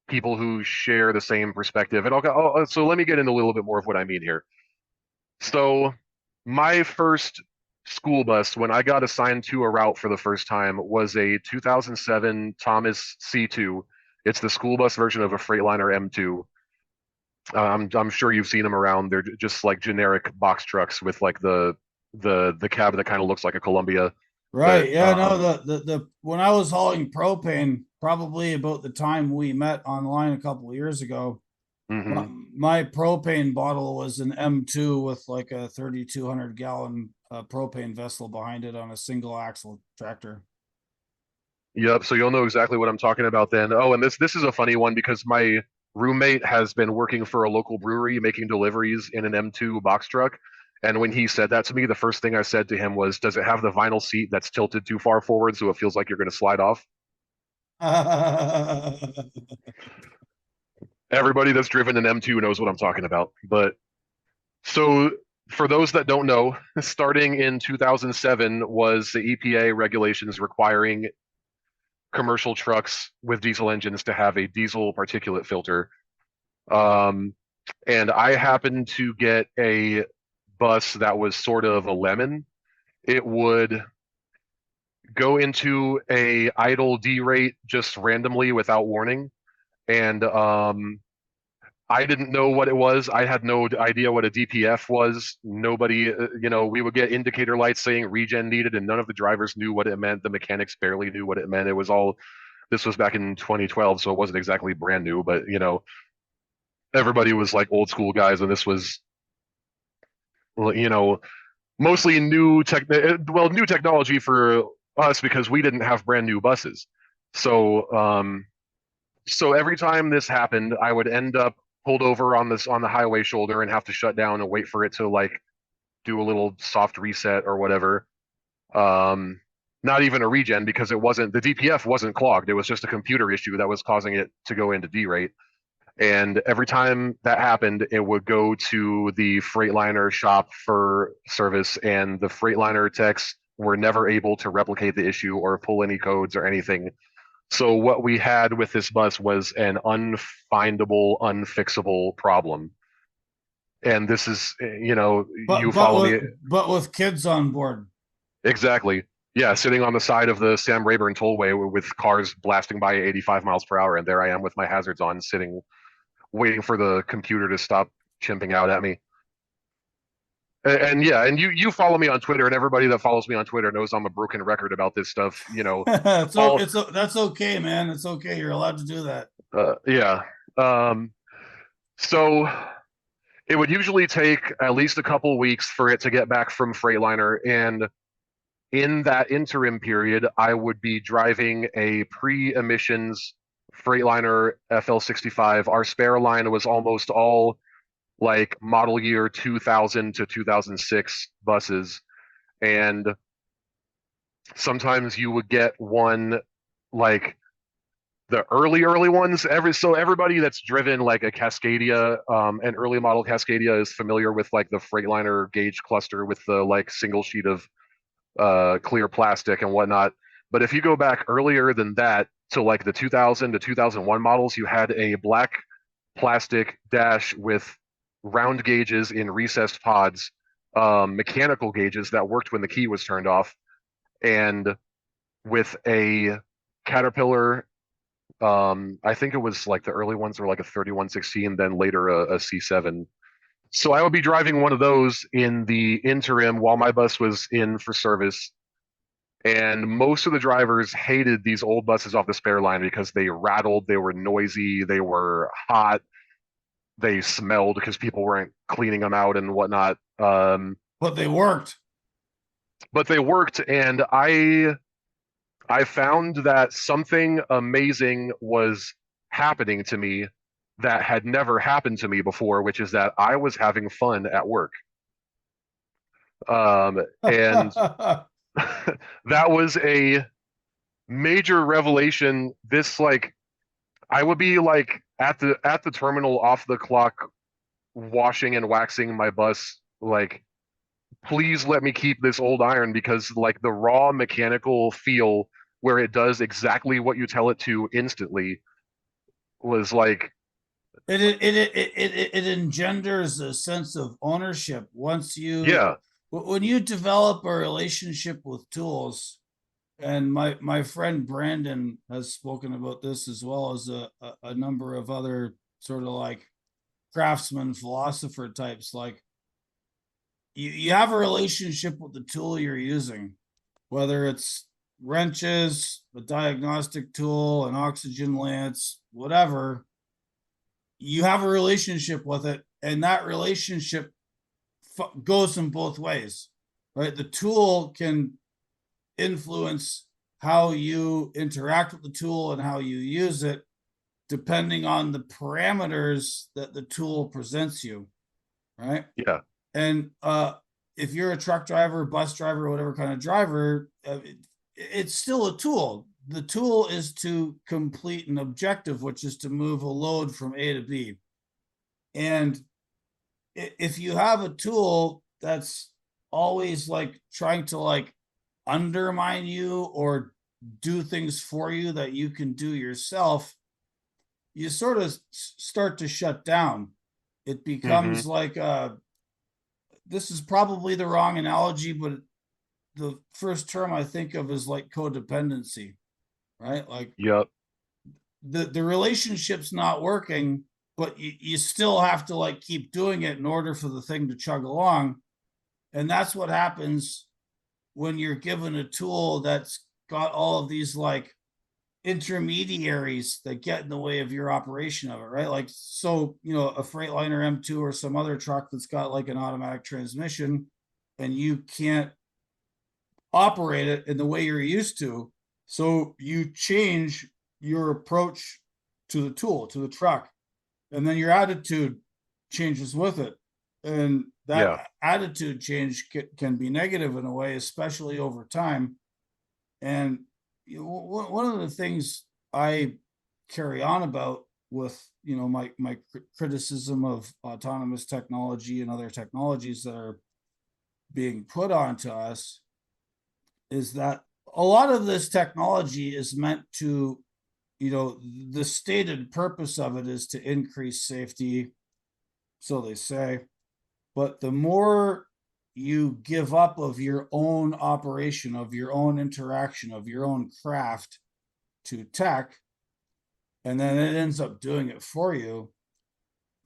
people who share the same perspective. And so let me get into a little bit more of what I mean here. So my first school bus, when I got assigned to a route for the first time, was a 2007 Thomas C2. It's the school bus version of a Freightliner M2. I'm sure you've seen them around. They're just like generic box trucks with like the cab that kind of looks like a Columbia. But Right. Yeah. No. The when I was hauling propane, probably about the time we met online a couple of years ago, mhm. my propane bottle was an M2 with like a 3,200 gallon propane vessel behind it on a single axle tractor. Yep. So you'll know exactly what I'm talking about then. Oh, and this is a funny one because my roommate has been working for a local brewery making deliveries in an M2 box truck. And when he said that to me, the first thing I said to him was, "Does it have the vinyl seat that's tilted too far forward so it feels like you're going to slide off?" Everybody that's driven an M2 knows what I'm talking about. But so for those that don't know, starting in 2007 was the EPA regulations requiring commercial trucks with diesel engines to have a diesel particulate filter. Um, and I happened to get a bus that was sort of a lemon. It would go into a idle D rate just randomly without warning, and I didn't know what it was. I had no idea what a DPF was. Nobody, we would get indicator lights saying regen needed, and none of the drivers knew what it meant. The mechanics barely knew what it meant. It was all This was back in 2012, so it wasn't exactly brand new, but everybody was like old school guys, and this was, you know, mostly new technology for us because we didn't have brand new buses. So, so every time this happened, I would end up pulled over on the highway shoulder and have to shut down and wait for it to like do a little soft reset or whatever. Um, Not even a regen because the DPF wasn't clogged. It was just a computer issue that was causing it to go into D rate. And every time that happened, it would go to the Freightliner shop for service, and the Freightliner techs were never able to replicate the issue or pull any codes or anything. So what we had with this bus was an unfindable, unfixable problem. And this is, you follow me But with kids on board. exactly. Yeah, sitting on the side of the Sam Rayburn tollway with cars blasting by 85 miles per hour, and there I am with my hazards on, sitting waiting for the computer to stop chimping out at me. And yeah, and you follow me on Twitter, and everybody that follows me on Twitter knows I'm a broken record about this stuff. So All that's okay, man. It's okay. You're allowed to do that. yeah. Um, so it would usually take at least a couple weeks for it to get back from Freightliner, and in that interim period, I would be driving a pre-emissions Freightliner FL65. Our spare line was almost all like model year 2000 to 2006 buses, and sometimes you would get one like the early ones. Everybody that's driven like a Cascadia, an early model Cascadia is familiar with like the Freightliner gauge cluster with the like single sheet of clear plastic and whatnot. But if you go back earlier than that to like the 2000 to 2001 models, you had a black plastic dash with round gauges in recessed pods, mechanical gauges that worked when the key was turned off, and with a Caterpillar. I think it was like the early ones were like a 3116, then later a C7. So I would be driving one of those in the interim while my bus was in for service. And most of the drivers hated these old buses off the spare line because they rattled, they were noisy, they were hot, they smelled because people weren't cleaning them out and whatnot. But they worked. But they worked, and I found that something amazing was happening to me that had never happened to me before, which is that I was having fun at work. And that was a major revelation. This like I would be like at the terminal off the clock washing and waxing my bus like please let me keep this old iron because like the raw mechanical feel where it does exactly what you tell it to instantly was like It engenders a sense of ownership once you yeah. when you develop a relationship with tools. And my friend Brandon has spoken about this as well as a number of other sort of like craftsman philosopher types. Like you have a relationship with the tool you're using, whether it's wrenches, a diagnostic tool, an oxygen lance, whatever. You have a relationship with it, and that relationship goes in both ways, right? The tool can influence how you interact with the tool and how you use it, depending on the parameters that the tool presents you, right? Yeah. And if you're a truck driver, bus driver, whatever kind of driver, it's still a tool. The tool is to complete an objective, which is to move a load from A to B. And if you have a tool that's always like trying to like undermine you or do things for you that you can do yourself, you sort of start to shut down. It Mm-hmm. becomes like this is probably the wrong analogy, but the first term I think of is like codependency, right? Like Yep. the relationship's not working, but you still have to like keep doing it in order for the thing to chug along. And that's what happens when you're given a tool that's got all of these like intermediaries that get in the way of your operation of it, right? Like, so, a Freightliner M2 or some other truck that's got like an automatic transmission and you can't operate it in the way you're used to. So you change your approach to the tool, to the truck, and then your attitude changes with it. And Yeah. that attitude change can be negative in a way, especially over time. And one of the things I carry on about with my criticism of autonomous technology and other technologies that are being put onto us is that a lot of this technology is meant to, the stated purpose of it is to increase safety, so they say. But the more you give up of your own operation, of your own interaction, of your own craft to tech, and then it ends up doing it for you,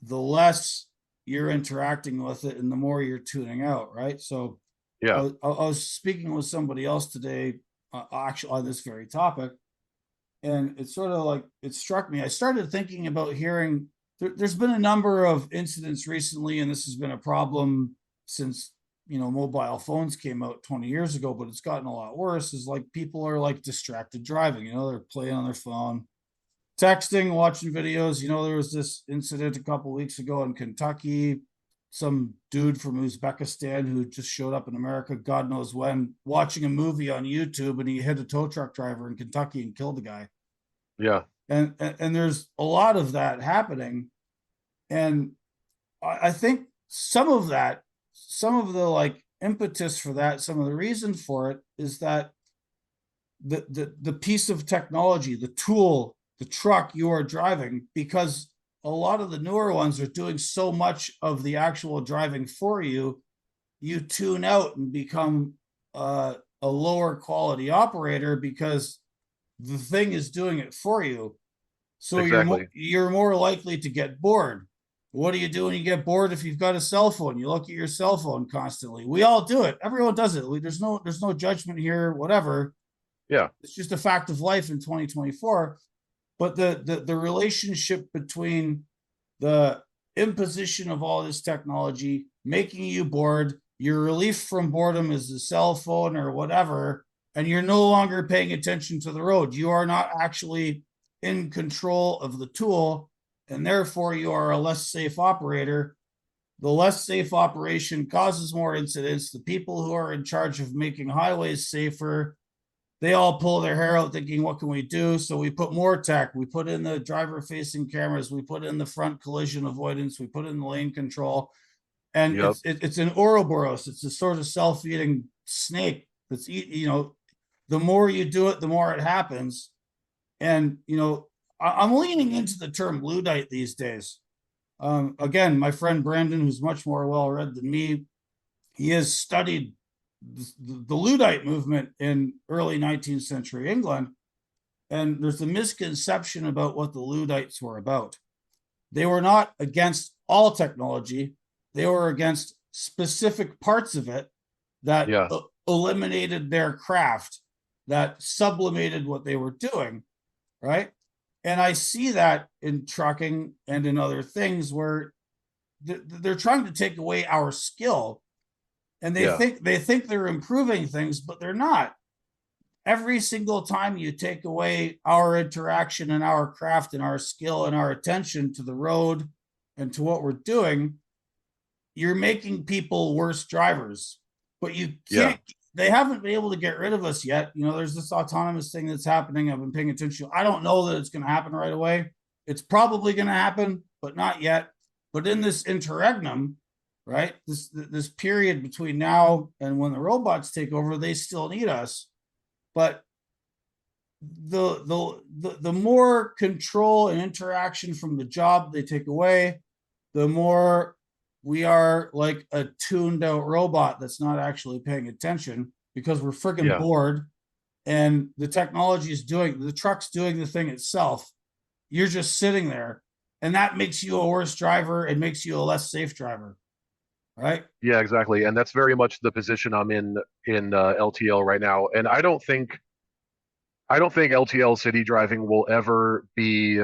the less you're interacting with it and the more you're tuning out, right? So Yeah. I was speaking with somebody else today, actually on this very topic, and it's sort of like it struck me. I started thinking about hearing there's been a number of incidents recently, and this has been a problem since mobile phones came out 20 years ago, but it's gotten a lot worse. Is like people are like distracted driving. They're playing on their phone, texting, watching videos. There was this incident a couple weeks ago in Kentucky. Some dude from Uzbekistan who just showed up in America, God knows when, watching a movie on YouTube, and he hit a tow truck driver in Kentucky and killed the guy. Yeah. and there's a lot of that happening. And I think some of the like impetus for that, some of the reason for it is that the piece of technology, the tool, the truck you are driving, because a lot of the newer ones are doing so much of the actual driving for you, you tune out and become a lower quality operator because the thing is doing it for you. So Exactly. you're more likely to get bored. What do you do when you get bored if you've got a cell phone? You look at your cell phone constantly. We all do it. Everyone does it. There's no judgment here, whatever. Yeah. It's just a fact of life in 2024. But the relationship between the imposition of all this technology, making you bored, your relief from boredom is the cell phone or whatever, and you're no longer paying attention to the road. You are not actually in control of the tool, and therefore you are a less safe operator. The less safe operation causes more incidents. The people who are in charge of making highways safer, they all pull their hair out thinking, what can we do? So we put more tech. We put in the driver facing cameras. We put in the front collision avoidance. We put in the lane control. And Yep. it's an Ouroboros. It's a sort of self-eating snake that's, the more you do it, the more it happens. And, I'm leaning into the term Luddite these days. Again, my friend Brandon, who's much more well-read than me, he has studied the Luddite movement in early 19th century England. And there's a misconception about what the Luddites were about. They were not against all technology. They were against specific parts of it that Yeah. eliminated their craft, that sublimated what they were doing, right? And I see that in trucking and in other things where they're trying to take away our skill, and Yeah. they think they're improving things, but they're not. Every single time you take away our interaction and our craft and our skill and our attention to the road and to what we're doing, you're making people worse drivers. But you Yeah. can't, they haven't been able to get rid of us yet. There's this autonomous thing that's happening. I've been paying attention. I don't know that it's going to happen right away. It's probably going to happen, but not yet. But in this interregnum, right, this period between now and when the robots take over, they still need us. But the more control and interaction from the job they take away, the more we are like a tuned out robot that's not actually paying attention because we're freaking Yeah. bored, and the technology is doing, the truck's doing the thing itself. You're just sitting there, and that makes you a worse driver. It makes you a less safe driver, right? Yeah, exactly. And that's very much the position I'm in LTL right now. And I don't think LTL city driving will ever be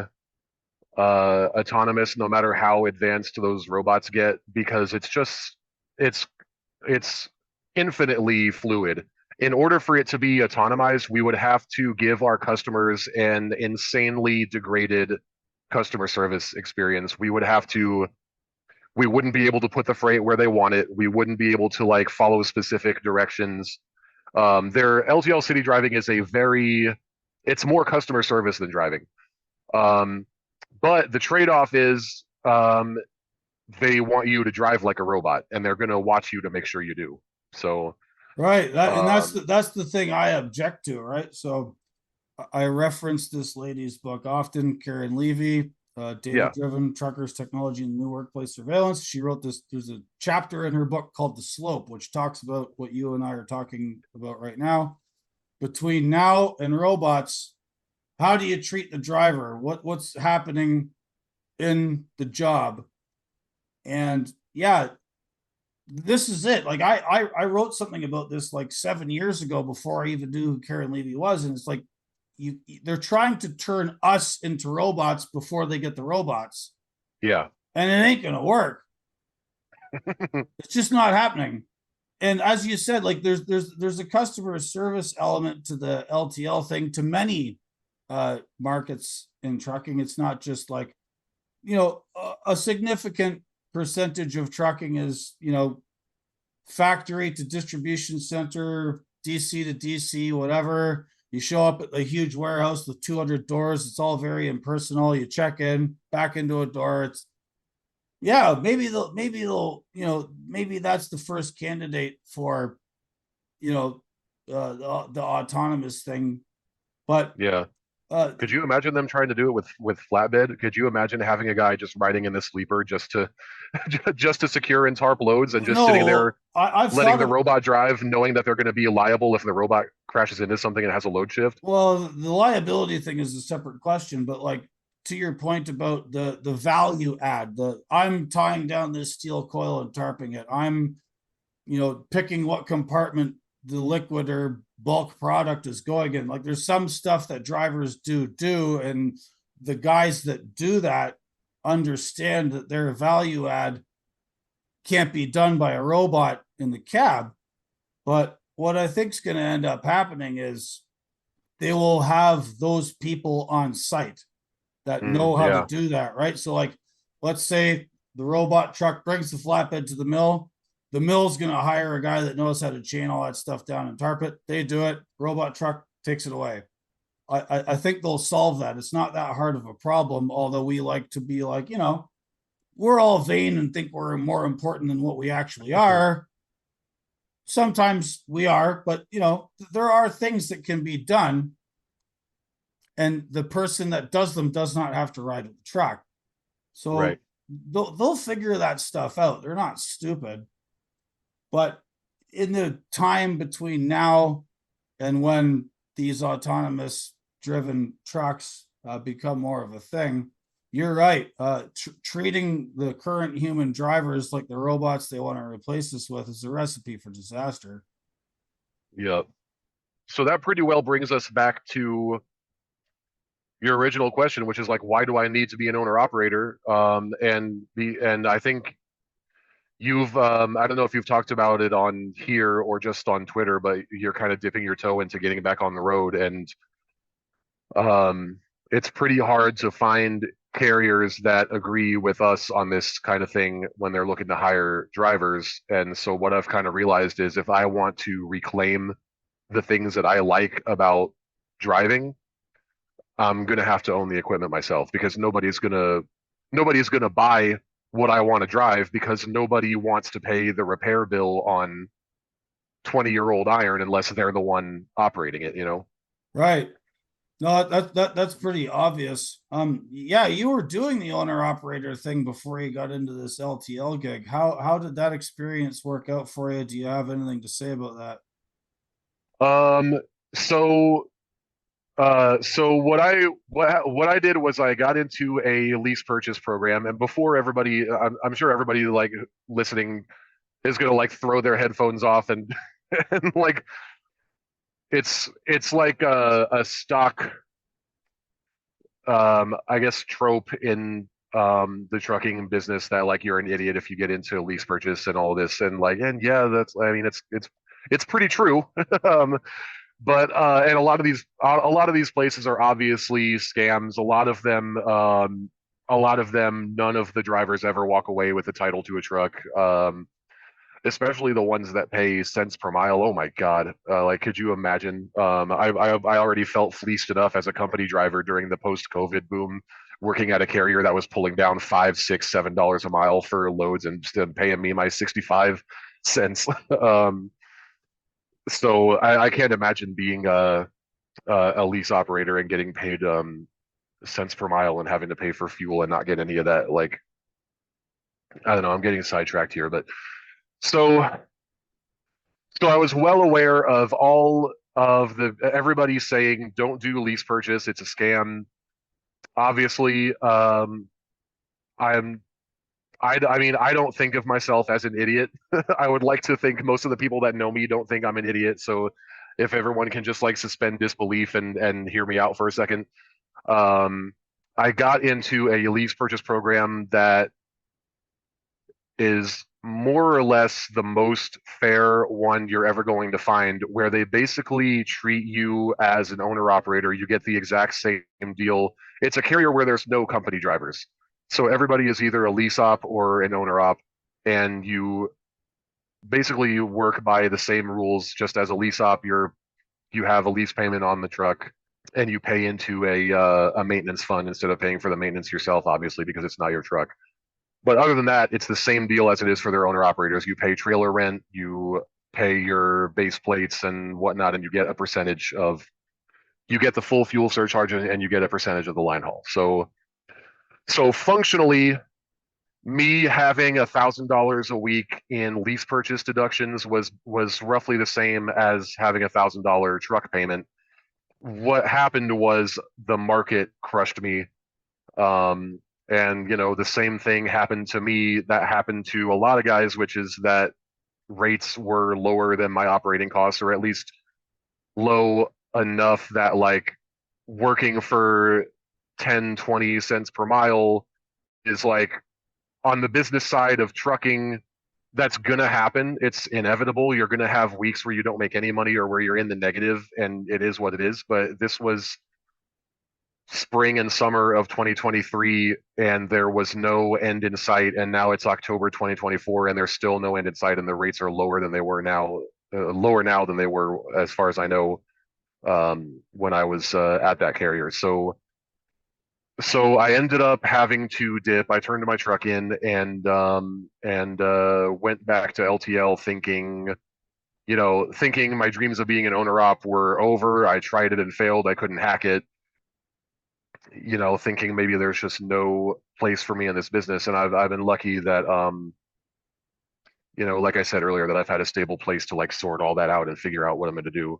autonomous, no matter how advanced those robots get, because it's it's infinitely fluid. In order for it to be autonomized, we would have to give our customers an insanely degraded customer service experience. We wouldn't be able to put the freight where they want it. We wouldn't be able to like follow specific directions. Their LTL city driving is it's more customer service than driving. Um, but the trade-off is they want you to drive like a robot, and they're going to watch you to make sure you do. So, Right. And um, that's the thing I object to, right? So I reference this lady's book often, Karen Levy, Data yeah, Driven Truckers, Technology, and New Workplace Surveillance. She wrote this. There's a chapter in her book called The Slope, which talks about what you and I are talking about right now. Between now and robots, how do you treat the driver? What's happening in the job? And yeah, this is it. Like I wrote something about this like 7 years ago before I even knew who Karen Levy was, and it's like they're trying to turn us into robots before they get the robots, yeah, and it ain't gonna work. It's just not happening. And as you said, like there's a customer service element to the LTL thing to many markets in trucking. It's not just like, a significant percentage of trucking is, factory to distribution center, DC to DC, whatever. You show up at a huge warehouse with 200 doors. It's all very impersonal. You check in, back into a door. It's yeah, maybe that's the first candidate for you know the autonomous thing. But Yeah. uh, Could you imagine them trying to do it with flatbed? Could you imagine having a guy just riding in the sleeper just to just to secure and tarp loads and just sitting there no, I've letting thought the of robot drive, knowing that they're going to be liable if the robot crashes into something and has a load shift? well, the liability thing is a separate question, but like to your point about the value add, the I'm tying down this steel coil and tarping it. I'm picking what compartment the liquid or bulk product is going in. Like there's some stuff that drivers do, and the guys that do that understand that their value add can't be done by a robot in the cab. But what I think is going to end up happening is they will have those people on site that know how to Yeah, do that, right? So, like, let's say the robot truck brings the flatbed to the mill. The mill's going to hire a guy that knows how to chain all that stuff down and tarp it. They do it. Robot truck takes it away. I think they'll solve that. It's not that hard of a problem, although we like to be like, we're all vain and think we're more important than what we actually are. Sometimes we are, but there are things that can be done, and the person that does them does not have to ride the truck. right. So they'll figure that stuff out. They're not stupid. But in the time between now and when these autonomous driven trucks become more of a thing, you're right. Treating the current human drivers like the robots they want to replace us with is a recipe for disaster. Yeah. So that pretty well brings us back to your original question, which is like, why do I need to be an owner operator? And I think you've I don't know if you've talked about it on here or just on Twitter, but you're kind of dipping your toe into getting back on the road, and it's pretty hard to find carriers that agree with us on this kind of thing when they're looking to hire drivers. And so what I've kind of realized is if I want to reclaim the things that I like about driving, I'm gonna have to own the equipment myself because nobody's gonna buy what I want to drive because nobody wants to pay the repair bill on 20-year-old iron unless they're the one operating it, you know? Right. No, that's pretty obvious. Yeah, you were doing the owner operator thing before you got into this LTL gig. How did that experience work out for you? Do you have anything to say about that? Um, so so what I did was I got into a lease purchase program, and before everybody, I'm sure everybody like listening is gonna like throw their headphones off and and like it's like a stock I guess trope in the trucking business that like you're an idiot if you get into lease purchase and all this and like and yeah that's I mean it's pretty true um but and a lot of these places are obviously scams. A lot of them none of the drivers ever walk away with a title to a truck, especially the ones that pay cents per mile. Oh my God. Like, could you imagine? I already felt fleeced enough as a company driver during the post-COVID boom, working at a carrier that was pulling down $5, $6, $7 a mile for loads and still paying me my 65 cents. So I can't imagine being a lease operator and getting paid cents per mile and having to pay for fuel and not get any of that. Like, I don't know, I'm getting sidetracked here, but so So I was well aware of all of the everybody saying don't do lease purchase, it's a scam. Obviously, I'm I mean I don't think of myself as an idiot. I would like to think most of the people that know me don't think I'm an idiot. So if everyone can just like suspend disbelief and hear me out for a second. Um, I got into a lease purchase program that is more or less the most fair one you're ever going to find, where they basically treat you as an owner operator. You get the exact same deal. It's a carrier where there's no company drivers. So everybody is either a lease op or an owner op, and you basically work by the same rules just as a lease op. you have a lease payment on the truck, and you pay into a maintenance fund instead of paying for the maintenance yourself, obviously, because it's not your truck. But other than that, it's the same deal as it is for their owner operators. You pay trailer rent, you pay your base plates and whatnot, and you get a percentage of you get the full fuel surcharge, and you get a percentage of the line haul. So functionally, me having $1,000 a week in lease purchase deductions was roughly the same as having $1,000 truck payment. What happened was the market crushed me. And the same thing happened to me that happened to a lot of guys, which is that rates were lower than my operating costs, or at least low enough that like working for 10, 20 cents per mile is like on the business side of trucking, that's going to happen. It's inevitable. You're going to have weeks where you don't make any money or where you're in the negative, and it is what it is. But this was spring and summer of 2023, and there was no end in sight. And now it's October 2024, and there's still no end in sight, and the rates are lower than they were now, lower now than they were, as far as I know, when I was at that carrier. So I ended up having to dip. I turned my truck in and went back to LTL thinking my dreams of being an owner op were over. I tried it and failed. I couldn't hack it. Thinking maybe there's just no place for me in this business. And I've been lucky that like I said earlier, that I've had a stable place to like sort all that out and figure out what I'm going to do.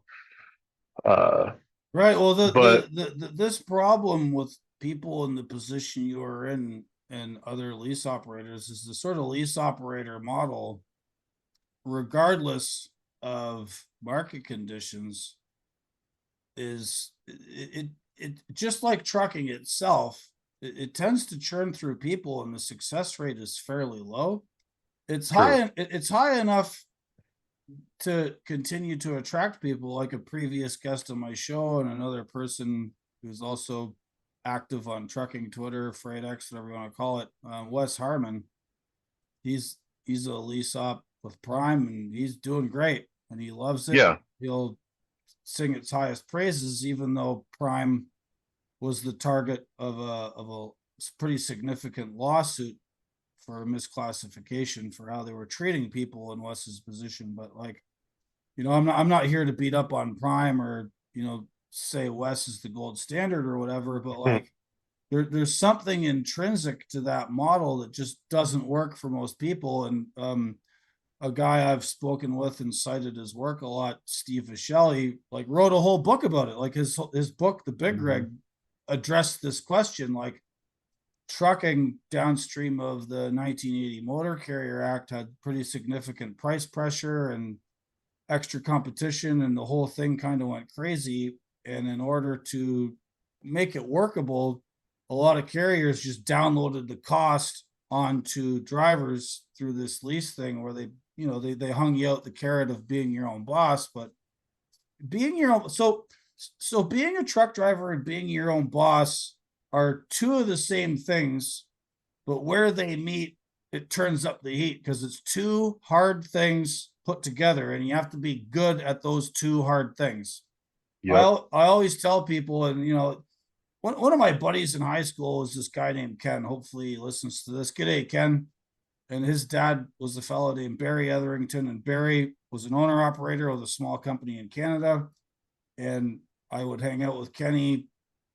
Right. Well, But this problem with people in the position you are in and other lease operators is the sort of lease operator model, regardless of market conditions, is it just like trucking itself, it tends to churn through people, and the success rate is fairly low. It's true. it's high enough to continue to attract people, like a previous guest on my show and another person who's also active on trucking Twitter, FreightX, whatever you want to call it, Wes Harmon. He's a lease op with Prime, and he's doing great, and he loves it. Yeah. He'll sing its highest praises, even though Prime was the target of a pretty significant lawsuit for misclassification for how they were treating people in Wes's position. But like, I'm not here to beat up on Prime or say Wes is the gold standard or whatever. But like, there's something intrinsic to that model that just doesn't work for most people. And a guy I've spoken with and cited his work a lot, Steve Vishelli, like wrote a whole book about it. Like his book, The Big Rig, addressed this question. Like, trucking downstream of the 1980 Motor Carrier Act had pretty significant price pressure and extra competition, and the whole thing kind of went crazy. And in order to make it workable, a lot of carriers just downloaded the cost onto drivers through this lease thing, where they hung you out the carrot of being your own boss. But being your own, so being a truck driver and being your own boss are two of the same things, but where they meet, it turns up the heat, because it's two hard things put together, and you have to be good at those two hard things. Yep. I always tell people, and one of my buddies in high school is this guy named Ken. Hopefully he listens to this. G'day, Ken. And his dad was a fellow named Barry Etherington, and Barry was an owner operator of a small company in Canada. And I would hang out with Kenny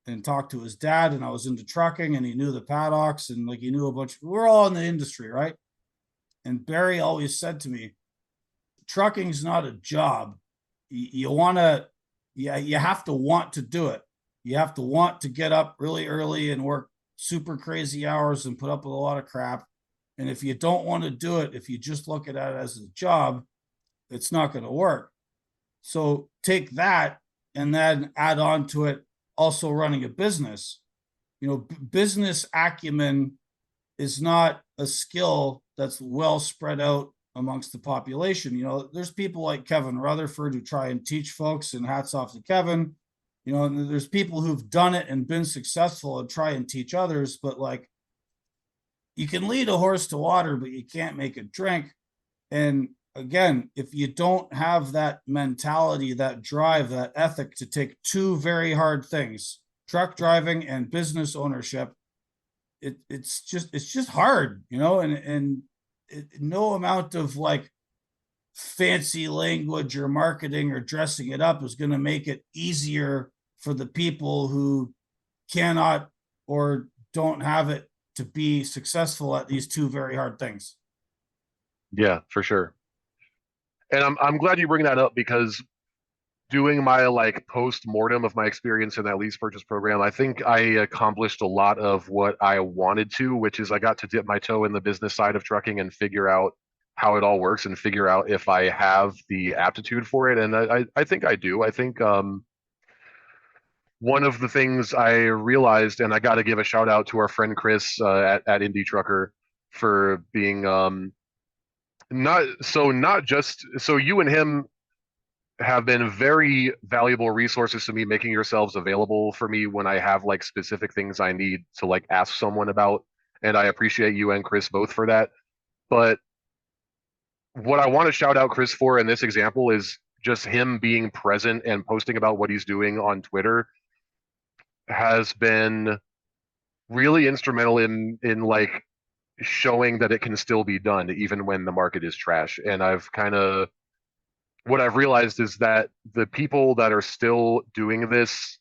and talk to his dad, and I was into trucking, and he knew the paddocks, and like he knew we're all in the industry, right? And Barry always said to me, trucking's not a job. You have to want to do it. You have to want to get up really early and work super crazy hours and put up with a lot of crap. And if you don't want to do it, if you just look at it as a job, it's not going to work. So take that and then add on to it also running a business. Business acumen is not a skill that's well spread out amongst the population. There's people like Kevin Rutherford who try and teach folks, and hats off to Kevin. And there's people who've done it and been successful and try and teach others, but like, you can lead a horse to water, but you can't make it drink. And again, if you don't have that mentality, that drive, that ethic to take two very hard things, truck driving and business ownership, it's just hard, no amount of like fancy language or marketing or dressing it up is going to make it easier for the people who cannot or don't have it to be successful at these two very hard things. Yeah, for sure. And I'm glad you bring that up because doing my like post mortem of my experience in that lease purchase program, I think I accomplished a lot of what I wanted to, which is I got to dip my toe in the business side of trucking and figure out how it all works and figure out if I have the aptitude for it. And I think I do. I think one of the things I realized, and I got to give a shout out to our friend Chris at Indie Trucker for being not just so you and him have been very valuable resources to me, making yourselves available for me when I have like specific things I need to like ask someone about. And I appreciate you and Chris both for that. But what I want to shout out Chris for in this example is just him being present and posting about what he's doing on Twitter has been really instrumental in like showing that it can still be done even when the market is trash. And I've kind of what I've realized is that the people that are still doing this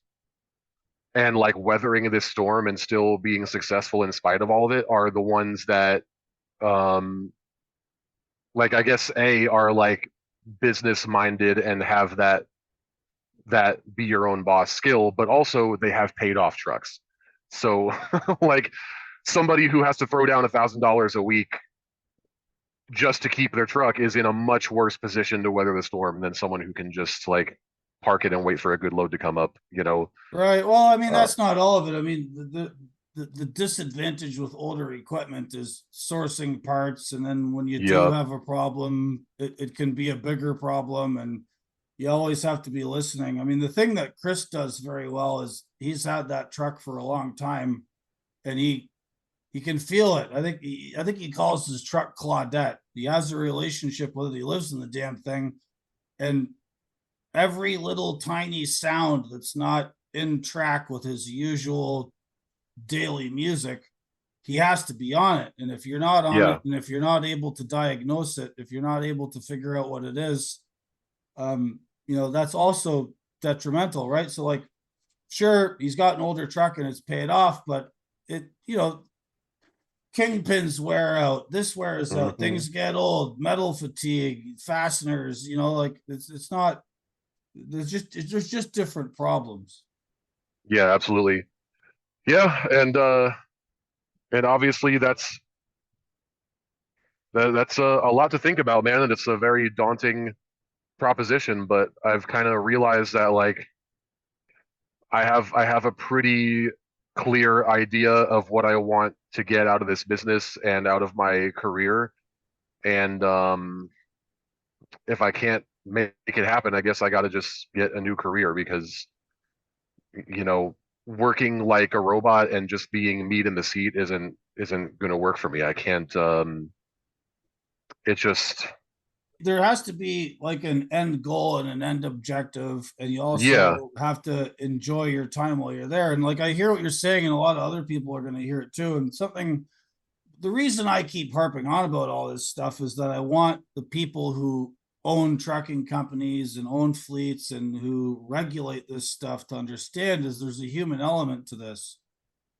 and like weathering this storm and still being successful in spite of all of it are the ones that um like I guess are like business minded and have that be your own boss skill, but also they have paid off trucks. So like somebody who has to throw down $1,000 a week just to keep their truck is in a much worse position to weather the storm than someone who can just like park it and wait for a good load to come up, you know. Right. Well, I mean, Uh, that's not all of it. I mean, the disadvantage with older equipment is sourcing parts. And then when you do yeah, have a problem, it can be a bigger problem. And you always have to be listening. I mean, the thing that Chris does very well is he's had that truck for a long time and he can feel it. I think he calls his truck Claudette. He has a relationship with it. He lives in the damn thing. And every little tiny sound that's not in track with his usual daily music, he has to be on it. And if you're not on yeah, it, and if you're not able to diagnose it, if you're not able to figure out what it is, that's also detrimental, right? So like, sure, he's got an older truck and it's paid off, but kingpins wear out, this wears out, hmm things get old, metal fatigue, fasteners, like it's not there's just different problems. yeah, absolutely. Yeah, and obviously that's a lot to think about, man, and it's a very daunting proposition, but I've kind of realized that like I have a pretty clear idea of what I want to get out of this business and out of my career. And if I can't make it happen, I guess I got to just get a new career because, you know, working like a robot and just being meat in the seat isn't going to work for me. I can't. It just There has to be like an end goal and an end objective, and you yeah also have to enjoy your time while you're there. And like I hear what you're saying, and a lot of other people are going to hear it too. And something the reason I keep harping on about all this stuff is that I want the people who own trucking companies and own fleets and who regulate this stuff to understand is there's a human element to this,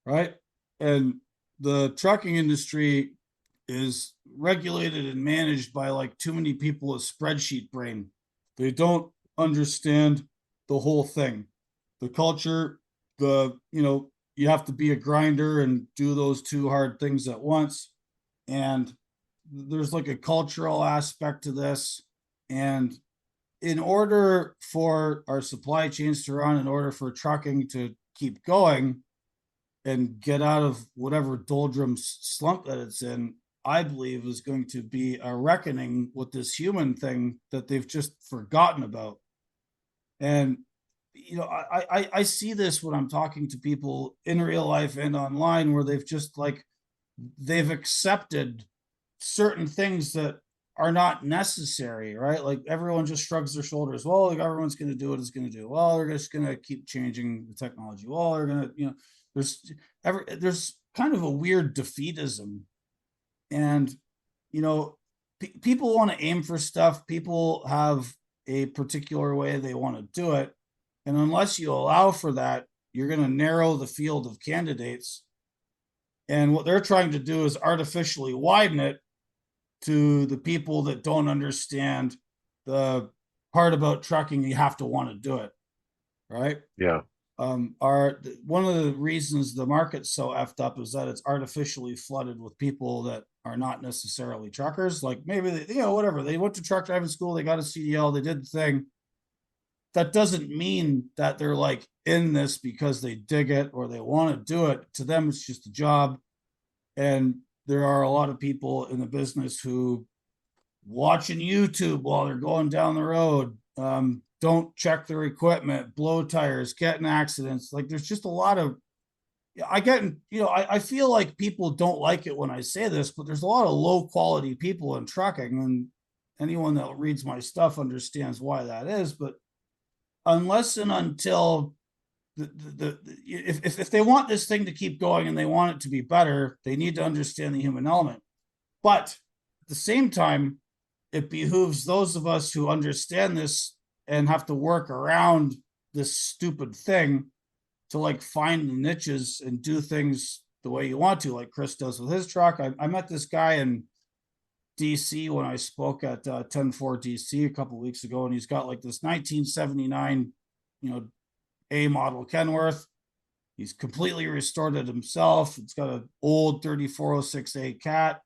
right? And the trucking industry is regulated and managed by like too many people with spreadsheet brain. They don't understand the whole thing. The culture, you have to be a grinder and do those two hard things at once. And there's like a cultural aspect to this. And in order for our supply chains to run, in order for trucking to keep going and get out of whatever doldrums slump that it's in, I believe is going to be a reckoning with this human thing that they've just forgotten about. And I see this when I'm talking to people in real life and online where they've just like they've accepted certain things that are not necessary, right? Like everyone just shrugs their shoulders. Well, the government's going to do what it's going to do. Well, they're just going to keep changing the technology. Well, they're going to, there's there's kind of a weird defeatism, and people want to aim for stuff. People have a particular way they want to do it, and unless you allow for that, you're going to narrow the field of candidates. And what they're trying to do is artificially widen it to the people that don't understand the part about trucking. You have to want to do it, right? Yeah. Are one of the reasons the market's so effed up is that it's artificially flooded with people that are not necessarily truckers. Like maybe whatever, they went to truck driving school, they got a CDL, they did the thing. That doesn't mean that they're like in this because they dig it or they want to do it. To them, it's just a job. And there are a lot of people in the business who watching YouTube while they're going down the road, don't check their equipment, blow tires, get in accidents. Like there's just a lot of, I feel like people don't like it when I say this, but there's a lot of low quality people in trucking, and anyone that reads my stuff understands why that is. But unless and until if they want this thing to keep going and they want it to be better, they need to understand the human element. But at the same time, it behooves those of us who understand this and have to work around this stupid thing to like find the niches and do things the way you want to, like Chris does with his truck. I met this guy in DC when I spoke at 10-4 DC a couple of weeks ago, and he's got like this 1979, A model Kenworth. He's completely restored it himself. It's got an old 3406A cat.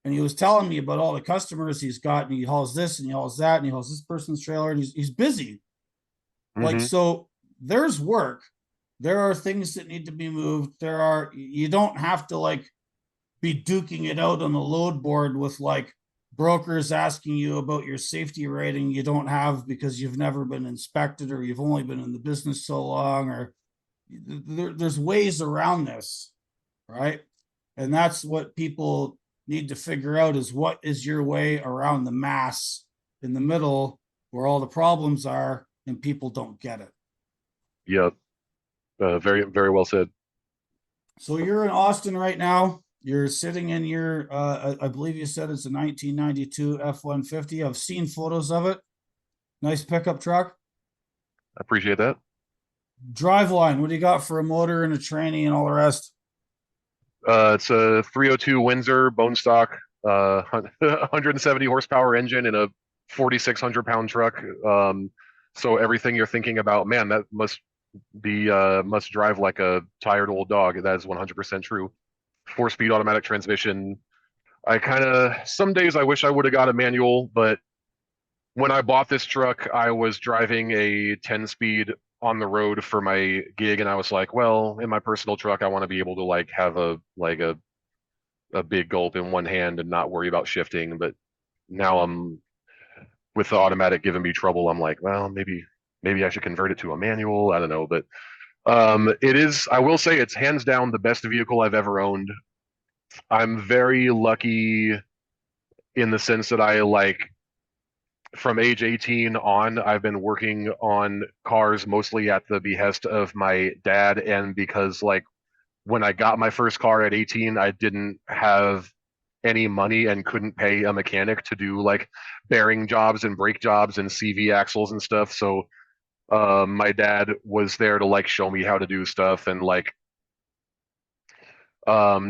And he was telling me about all the customers he's got, and he hauls this and he hauls that, and he hauls this person's trailer, and he's busy. Like, Mm-hmm. so there's work. There are things that need to be moved. You don't have to like be duking it out on the load board with like brokers asking you about your safety rating you don't have because you've never been inspected or you've only been in the business so long, or there's ways around this, right? And that's what people need to figure out, is what is your way around the mass in the middle where all the problems are and people don't get it. Yep. Very, very well said. So you're in Austin right now. You're sitting in your, I believe you said it's a 1992 F-150. I've seen photos of it. Nice pickup truck. I appreciate that. Driveline, what do you got for a motor and a tranny and all the rest? It's a 302 Windsor bone stock, 170 horsepower engine in a 4,600 pound truck. So everything you're thinking about, man, that must drive like a tired old dog. That is 100% true. 4-speed automatic transmission. Some days I wish I would have got a manual, but when I bought this truck, I was driving a 10-speed on the road for my gig, and I was like, well, in my personal truck, I want to be able to like have a big gulp in one hand and not worry about shifting. But now I'm with the automatic giving me trouble. I'm like, well, maybe I should convert it to a manual. I don't know, but it is. I will say it's hands down the best vehicle I've ever owned. I'm very lucky in the sense that I like from age 18 on, I've been working on cars mostly at the behest of my dad. And because, like, when I got my first car at 18, I didn't have any money and couldn't pay a mechanic to do like bearing jobs and brake jobs and CV axles and stuff. So, my dad was there to like show me how to do stuff and like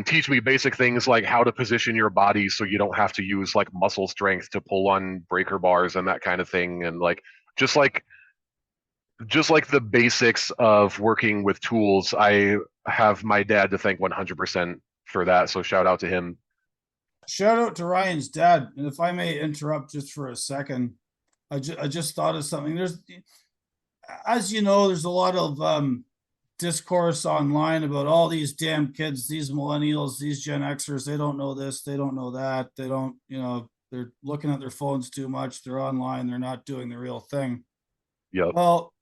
teach me basic things like how to position your body so you don't have to use like muscle strength to pull on breaker bars and that kind of thing, and like just like just like the basics of working with tools. I have my dad to thank 100% for that, so shout out to him. Shout out to Ryan's dad. And if I may interrupt just for a second, I just thought of something. As you know, there's a lot of discourse online about all these damn kids, these millennials, these Gen Xers. They don't know this, they don't know that. They don't, they're looking at their phones too much. They're online. They're not doing the real thing. Yep. Well,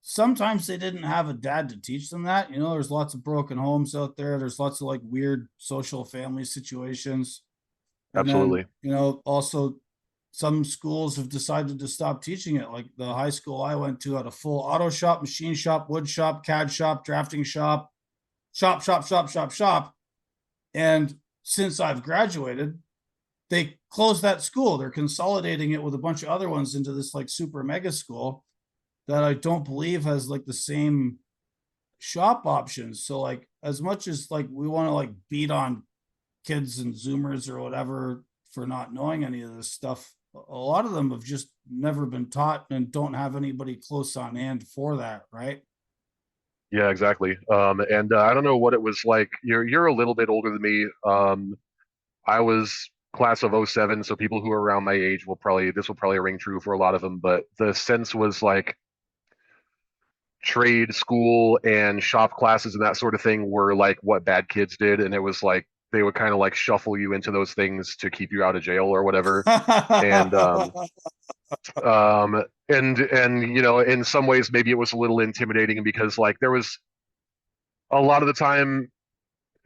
sometimes they didn't have a dad to teach them that. There's lots of broken homes out there. There's lots of like weird social family situations. And then, Absolutely. also some schools have decided to stop teaching it. Like the high school I went to had a full auto shop, machine shop, wood shop, CAD shop, drafting shop, shop. And since I've graduated, they closed that school. They're consolidating it with a bunch of other ones into this like super mega school that I don't believe has like the same shop options. So like as much as like we want to like beat on kids and Zoomers or whatever for not knowing any of this stuff, a lot of them have just never been taught and don't have anybody close on hand for that, right? Yeah, exactly. And I don't know what it was like. You're a little bit older than me. I was class of '07, so people who are around my age will probably this will probably ring true for a lot of them. But the sense was like trade school and shop classes and that sort of thing were like what bad kids did, and it was like they would kind of like shuffle you into those things to keep you out of jail or whatever. And and in some ways maybe it was a little intimidating because like there was a lot of the time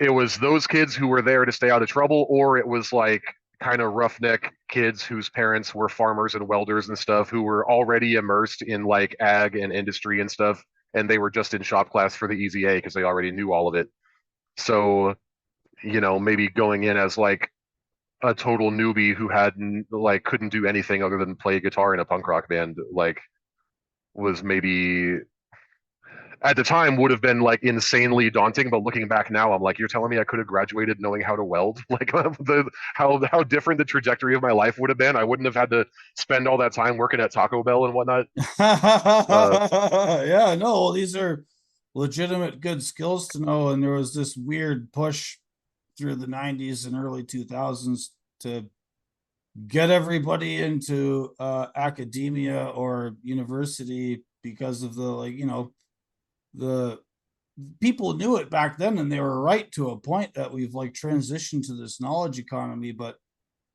it was those kids who were there to stay out of trouble, or it was like kind of roughneck kids whose parents were farmers and welders and stuff who were already immersed in like ag and industry and stuff, and they were just in shop class for the easy A because they already knew all of it. So, maybe going in as like a total newbie who had like couldn't do anything other than play guitar in a punk rock band, like was maybe at the time would have been like insanely daunting, but looking back now I'm like, you're telling me I could have graduated knowing how to weld? Like how different the trajectory of my life would have been. I wouldn't have had to spend all that time working at Taco Bell and whatnot. uh Yeah, no, well, these are legitimate good skills to know. And there was this weird push through the 90s and early 2000s to get everybody into academia or university because of the like, the people knew it back then and they were right to a point that we've like transitioned to this knowledge economy. But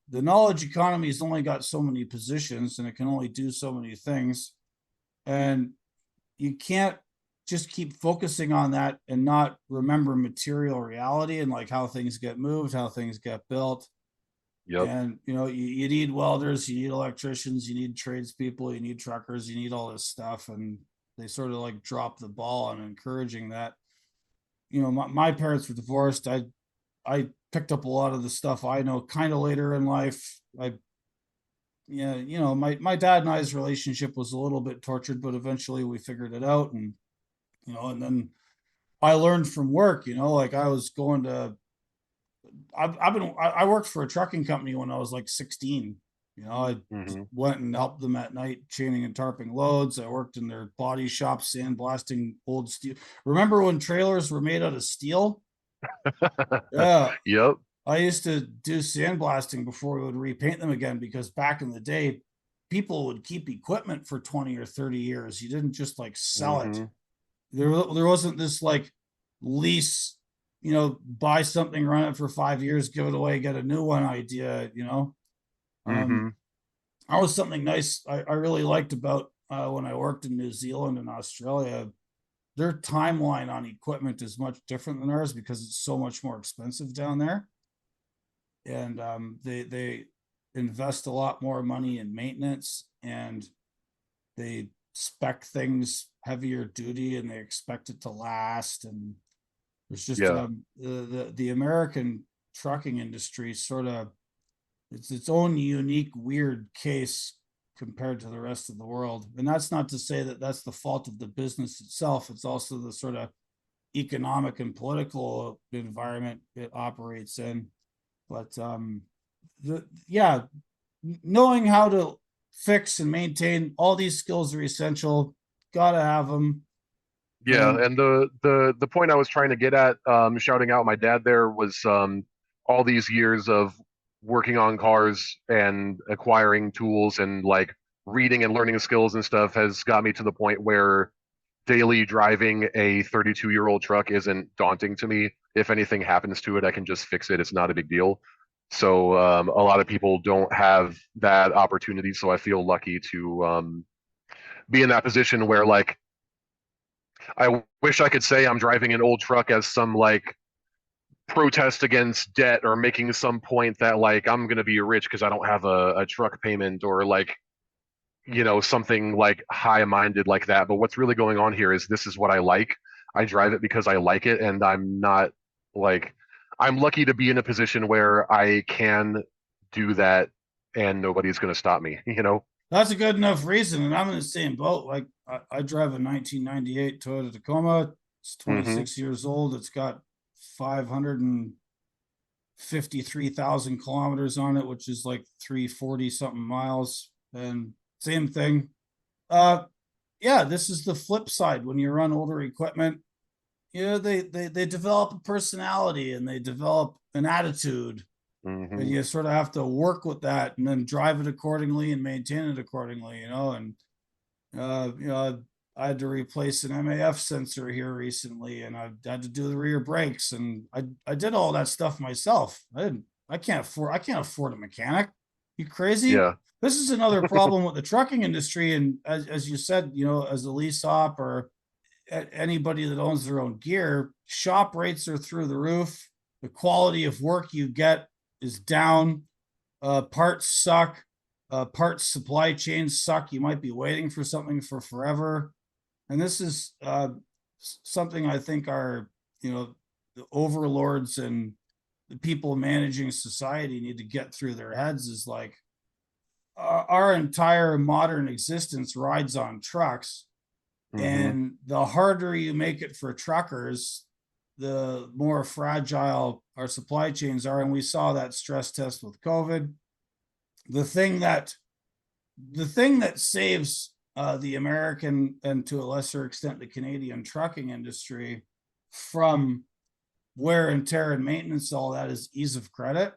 the knowledge economy has only got so many positions and it can only do so many things. And you can't just keep focusing on that and not remember material reality and like how things get moved, how things get built. yep. And you need welders, you need electricians, you need tradespeople, you need truckers, you need all this stuff. And they sort of like drop the ball on encouraging that. My parents were divorced. I picked up a lot of the stuff I know kind of later in life. Yeah, my dad and I's relationship was a little bit tortured, but eventually we figured it out. And then I learned from work, like I was going to, I worked for a trucking company when I was like 16. I Hmm. went and helped them at night, chaining and tarping loads. I worked in their body shop, sandblasting old steel. Remember when trailers were made out of steel? Yeah. Yep. I used to do sandblasting before we would repaint them again because back in the day, people would keep equipment for 20 or 30 years. You didn't just like sell it. Hmm. There wasn't this like lease, buy something, run it for 5 years, give it away, get a new one idea. Um, Hmm. that was something nice I really liked about when I worked in New Zealand and Australia. Their timeline on equipment is much different than ours because it's so much more expensive down there. And they invest a lot more money in maintenance, and they spec things heavier duty and they expect it to last. And there's just Yeah. the American trucking industry sort of, it's its own unique weird case compared to the rest of the world. And that's not to say that that's the fault of the business itself. It's also the sort of economic and political environment it operates in. But yeah, knowing how to fix and maintain all these skills are essential. Got to have them. Yeah, And and the point I was trying to get at, shouting out my dad there was all these years of working on cars and acquiring tools and like reading and learning skills and stuff has got me to the point where daily driving a 32-year-old truck isn't daunting to me. If anything happens to it, I can just fix it. It's not a big deal. So a lot of people don't have that opportunity. So I feel lucky to be in that position where like I wish I could say I'm driving an old truck as some like protest against debt or making some point that like I'm gonna be rich because I don't have a truck payment or like something like high-minded like that. But what's really going on here is this is what I like. I drive it because I like it, and I'm not like I'm lucky to be in a position where I can do that and nobody's gonna stop me, you know? That's a good enough reason, and I'm in the same boat. Like I drive a 1998 Toyota Tacoma. It's Hmm. 26 years old. It's got 553,000 kilometers on it, which is like 340 something miles. And same thing. Uh, yeah, this is the flip side. When you run older equipment, they develop a personality and they develop an attitude, and Hmm. you sort of have to work with that and then drive it accordingly and maintain it accordingly. And I had to replace an MAF sensor here recently, and I had to do the rear brakes, and I did all that stuff myself. I can't afford a mechanic. You crazy? Yeah. This is another problem with the trucking industry, and as you said, as a lease op or anybody that owns their own gear, shop rates are through the roof. The quality of work you get is down. Parts suck. Parts supply chains suck. You might be waiting for something for forever. And this is something I think the overlords and the people managing society need to get through their heads is like our entire modern existence rides on trucks, Hmm. and the harder you make it for truckers, the more fragile our supply chains are. And we saw that stress test with COVID. The thing that the thing that saves the American and to a lesser extent the Canadian trucking industry from wear and tear and maintenance, all that is ease of credit,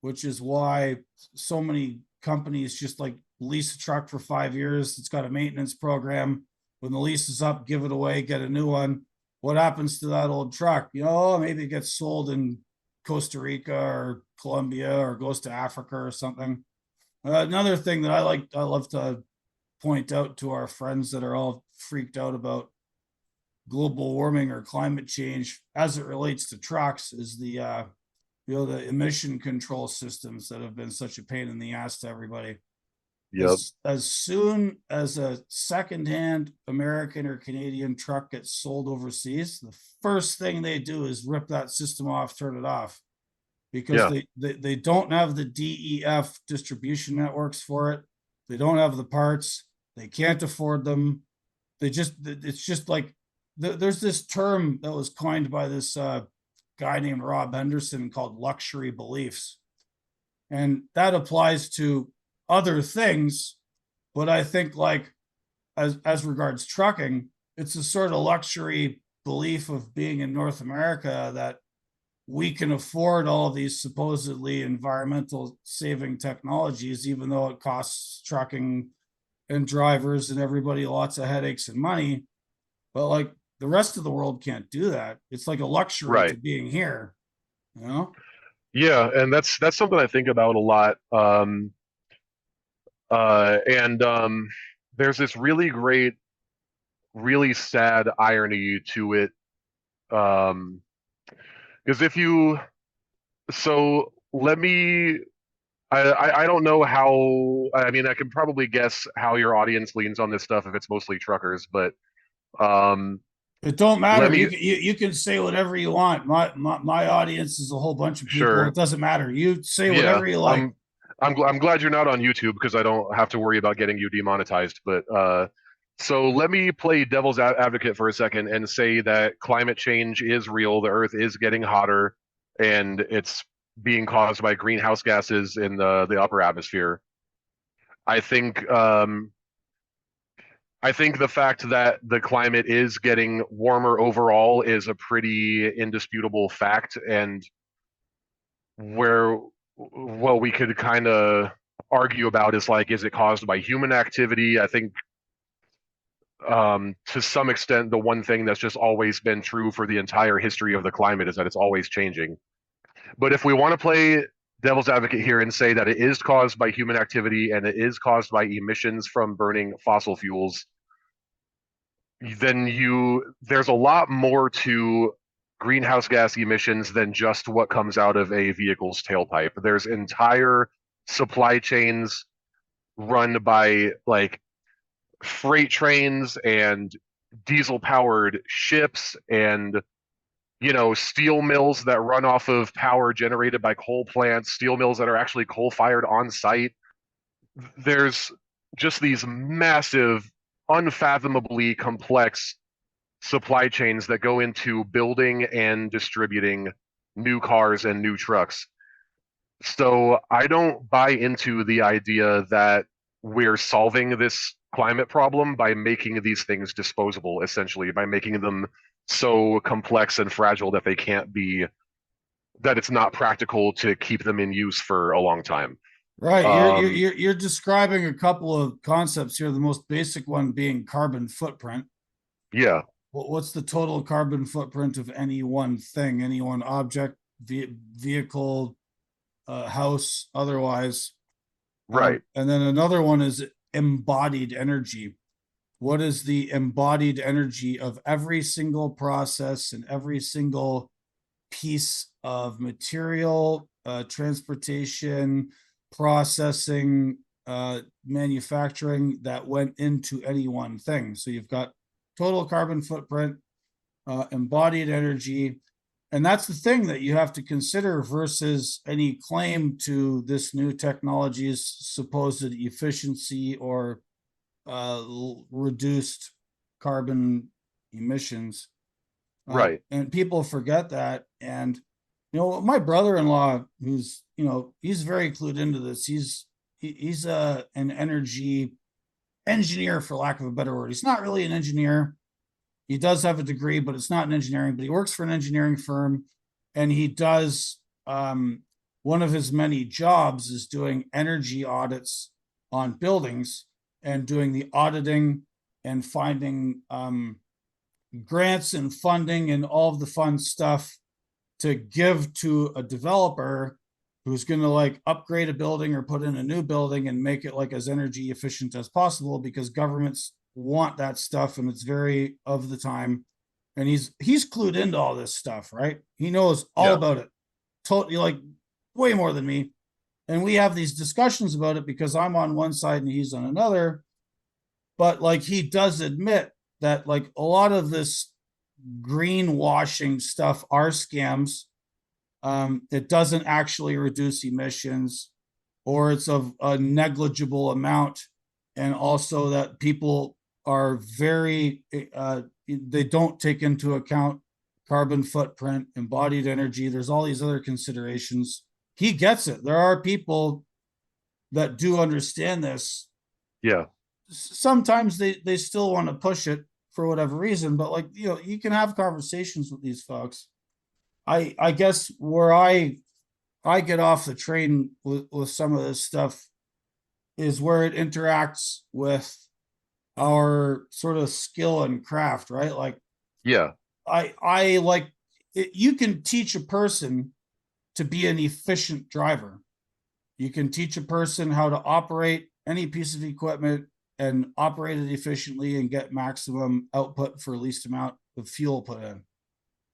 which is why so many companies just like lease a truck for 5 years. It's got a maintenance program. When the lease is up, give it away, get a new one. What happens to that old truck? Maybe it gets sold in Costa Rica or Colombia or goes to Africa or something. Another thing that I love to point out to our friends that are all freaked out about global warming or climate change as it relates to trucks is the emission control systems that have been such a pain in the ass to everybody. Yep. As soon as a secondhand American or Canadian truck gets sold overseas, the first thing they do is rip that system off, turn it off, because Yeah. they don't have the DEF distribution networks for it. They don't have the parts. They can't afford them. It's just like there's this term that was coined by this guy named Rob Henderson called luxury beliefs, and that applies to other things. But I think like as regards trucking, it's a sort of luxury belief of being in North America that we can afford all these supposedly environmental saving technologies, even though it costs trucking and drivers and everybody lots of headaches and money. But like the rest of the world can't do that. It's like a luxury to Right. being here, you know? Yeah, and that's something I think about a lot. And there's this really great, really sad irony to it. Um, because if you, so let me, I don't know how, I mean, I can probably guess how your audience leans on this stuff if it's mostly truckers, but um, It don't let matter. me, You can say whatever you want. My audience is a whole bunch of people. It sure, doesn't matter. You say yeah, whatever you like. I'm glad you're not on YouTube because I don't have to worry about getting you demonetized. But so let me play devil's advocate for a second and say that climate change is real. The Earth is getting hotter, and it's being caused by greenhouse gases in the upper atmosphere. I think I think the fact that the climate is getting warmer overall is a pretty indisputable fact, and where what we could kind of argue about is like, is it caused by human activity? I think to some extent, the one thing that's just always been true for the entire history of the climate is that it's always changing. But if we want to play devil's advocate here and say that it is caused by human activity and it is caused by emissions from burning fossil fuels, then there's a lot more to greenhouse gas emissions than just what comes out of a vehicle's tailpipe. There's entire supply chains run by like freight trains and diesel powered ships and steel mills that run off of power generated by coal plants, steel mills that are actually coal fired on site. There's just these massive, unfathomably complex supply chains that go into building and distributing new cars and new trucks. So I don't buy into the idea that we're solving this climate problem by making these things disposable, essentially, by making them so complex and fragile that they can't be, that it's not practical to keep them in use for a long time. Right. Um, You're describing a couple of concepts here. The most basic one being carbon footprint. yeah, What's the total carbon footprint of any one thing, any one object, vehicle, house, otherwise? right, And then another one is embodied energy. What is the embodied energy of every single process and every single piece of material, transportation, processing, manufacturing that went into any one thing? So you've got total carbon footprint, embodied energy. And that's the thing that you have to consider versus any claim to this new technology's supposed efficiency or reduced carbon emissions. right, And people forget that. And, my brother-in-law, who's, he's very clued into this. He's an energy engineer, for lack of a better word. He's not really an engineer. He does have a degree, but it's not in engineering, but he works for an engineering firm, and he does, one of his many jobs is doing energy audits on buildings and doing the auditing and finding, grants and funding and all of the fun stuff to give to a developer who's going to like upgrade a building or put in a new building and make it like as energy efficient as possible, because governments want that stuff and it's very of the time. And he's clued into all this stuff, right? He knows all yeah, about it, totally, like way more than me. And we have these discussions about it because I'm on one side and he's on another. But like he does admit that like a lot of this greenwashing stuff are scams. It doesn't actually reduce emissions, or it's of a negligible amount. And also that people are very, they don't take into account carbon footprint, embodied energy. There's all these other considerations. He gets it. There are people that do understand this. yeah, Sometimes they still want to push it for whatever reason, but like, you can have conversations with these folks. I guess where I get off the train with some of this stuff is where it interacts with our sort of skill and craft, right? Like yeah, I like it, you can teach a person to be an efficient driver. You can teach a person how to operate any piece of equipment and operate it efficiently and get maximum output for least amount of fuel put in.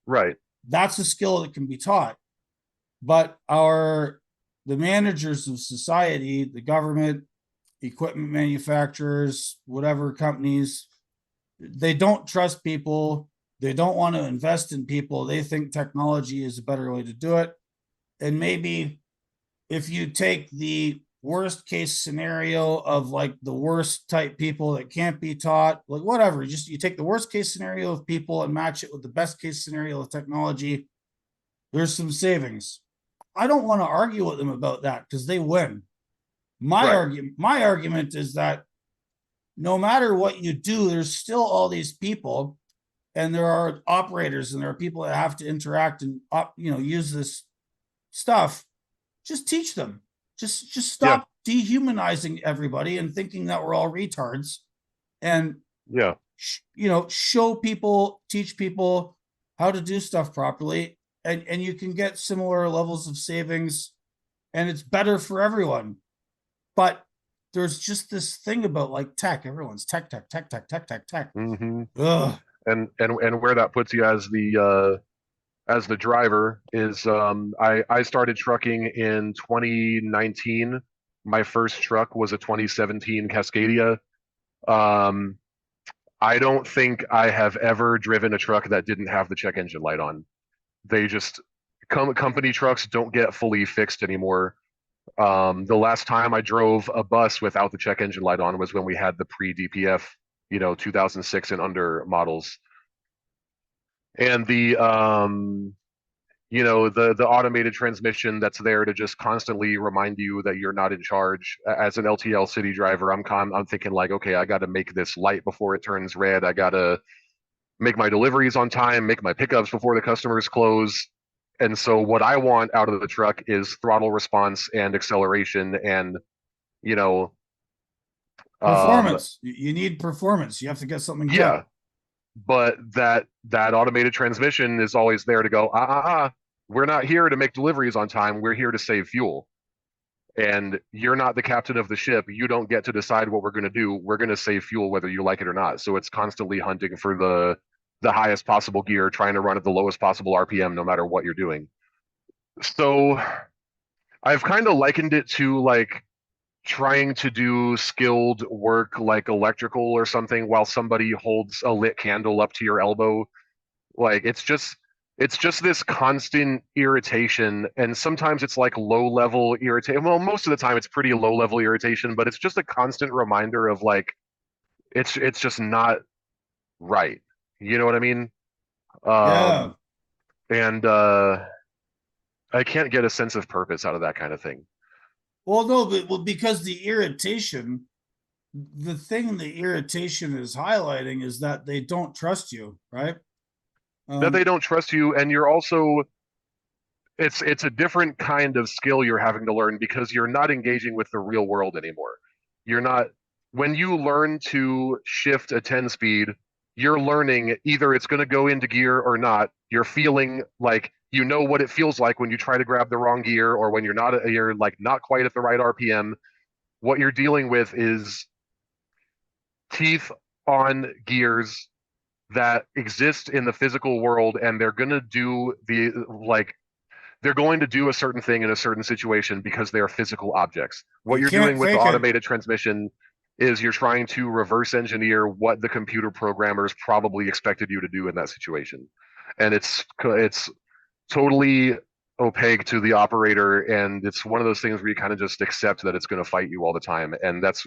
right, That's a skill that can be taught. But the managers of society, the government, equipment manufacturers, whatever companies, they don't trust people. They don't want to invest in people. They think technology is a better way to do it. And maybe if you take the worst case scenario of like the worst type people that can't be taught, like whatever, just you take the worst case scenario of people and match it with the best case scenario of technology, there's some savings. I don't want to argue with them about that because they win. right, My argument is that no matter what you do, there's still all these people, and there are operators, and there are people that have to interact and use this stuff. Just teach them. Just yeah, stop dehumanizing everybody and thinking that we're all retards, and yeah, show people, teach people how to do stuff properly, and you can get similar levels of savings, and it's better for everyone. But there's just this thing about like tech. Everyone's tech, tech, tech, tech, tech, tech, tech. hmm Ugh. and where that puts you as as the driver is I started trucking in 2019. My first truck was a 2017 Cascadia. Um, I don't think I have ever driven a truck that didn't have the check engine light on. They just company trucks don't get fully fixed anymore. The last time I drove a bus without the check engine light on was when we had the pre DPF, 2006 and under models, and the automated transmission that's there to just constantly remind you that you're not in charge. As an LTL city driver, I'm thinking like, okay, I got to make this light before it turns red. I got to make my deliveries on time, make my pickups before the customers close. And so what I want out of the truck is throttle response and acceleration and, you know, um Performance. You need performance. You have to get something done. yeah, but that automated transmission is always there to go, we're not here to make deliveries on time. We're here to save fuel. And you're not the captain of the ship. You don't get to decide what we're going to do. We're going to save fuel whether you like it or not. So it's constantly hunting for the highest possible gear, trying to run at the lowest possible RPM no matter what you're doing. So I've kind of likened it to like trying to do skilled work like electrical or something while somebody holds a lit candle up to your elbow. Like it's just this constant irritation, and sometimes it's like low level irritation. Well, most of the time it's pretty low level irritation, but it's just a constant reminder of like it's just not right. You know what I mean? Yeah. Um, and I can't get a sense of purpose out of that kind of thing. Well, no, but well, because the irritation, the thing the irritation is highlighting is that they don't trust you, right? That they Um, don't trust you, and you're also it's a different kind of skill you're having to learn because you're not engaging with the real world anymore. You're not When you learn to shift a 10 speed, you're learning either it's going to go into gear or not. You're feeling like you know what it feels like when you try to grab the wrong gear or when you're like not quite at the right RPM. What you're dealing with is teeth on gears that exist in the physical world, and they're going to do a certain thing in a certain situation because they are physical objects. What you you're can't doing with the fake it. automated transmission is you're trying to reverse engineer what the computer programmers probably expected you to do in that situation. And it's totally opaque to the operator, and it's one of those things where you kind of just accept that it's going to fight you all the time. And that's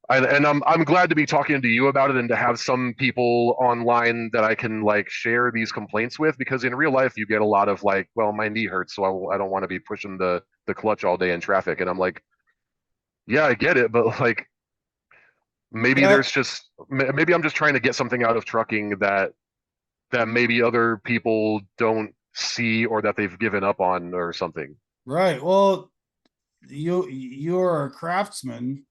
and I'm glad to be talking to you about it and to have some people online that I can like share these complaints with, because in real life you get a lot of like, well, my knee hurts, so I don't want to be pushing the clutch all day in traffic. And I'm like, yeah, I get it, but like Yeah, maybe I'm just trying to get something out of trucking that maybe other people don't see or that they've given up on or something. right. Well, you're a craftsman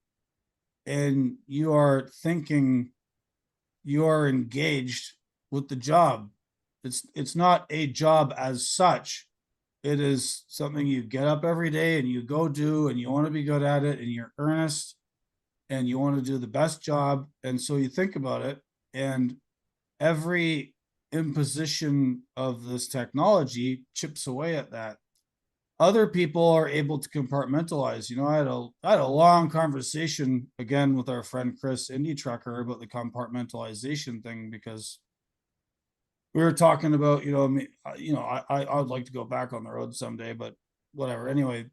and you are thinking, you are engaged with the job. It's not a job as such. It is something you get up every day and you go do, and you want to be good at it, and you're earnest and you want to do the best job. And so you think about it, and every imposition of this technology chips away at that. Other people are able to compartmentalize. I had a long conversation again with our friend Chris, Indie Trucker, about the compartmentalization thing, because we were talking about, I would like to go back on the road someday, but whatever. Anyway,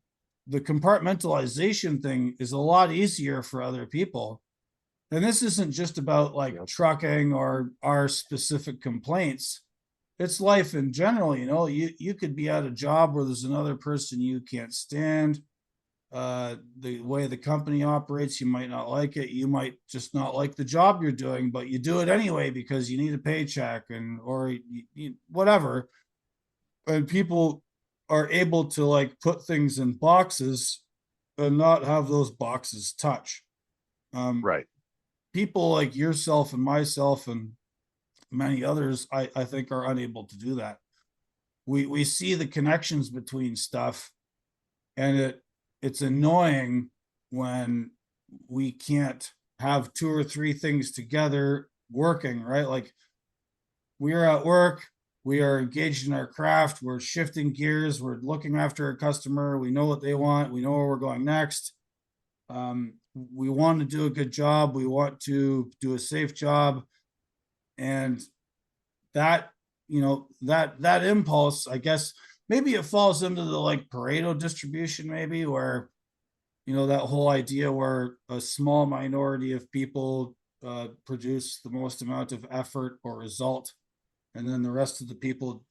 the compartmentalization thing is a lot easier for other people. And this isn't just about like Yeah. trucking or our specific complaints. It's life in general. You could be at a job where there's another person you can't stand. The way the company operates, you might not like it. You might just not like the job you're doing, but you do it anyway because you need a paycheck, or whatever. And people are able to like put things in boxes and not have those boxes touch. Um, Right. People like yourself and myself and many others, I think, are unable to do that. We see the connections between stuff, and it's annoying when we can't have two or three things together working, right? Like we are at work, we are engaged in our craft, we're shifting gears, we're looking after a customer, we know what they want, we know where we're going next. We want to do a good job, we want to do a safe job, and that that impulse, I guess maybe it falls into the like Pareto distribution, maybe where that whole idea where a small minority of people produce the most amount of effort or result, and then the rest of the people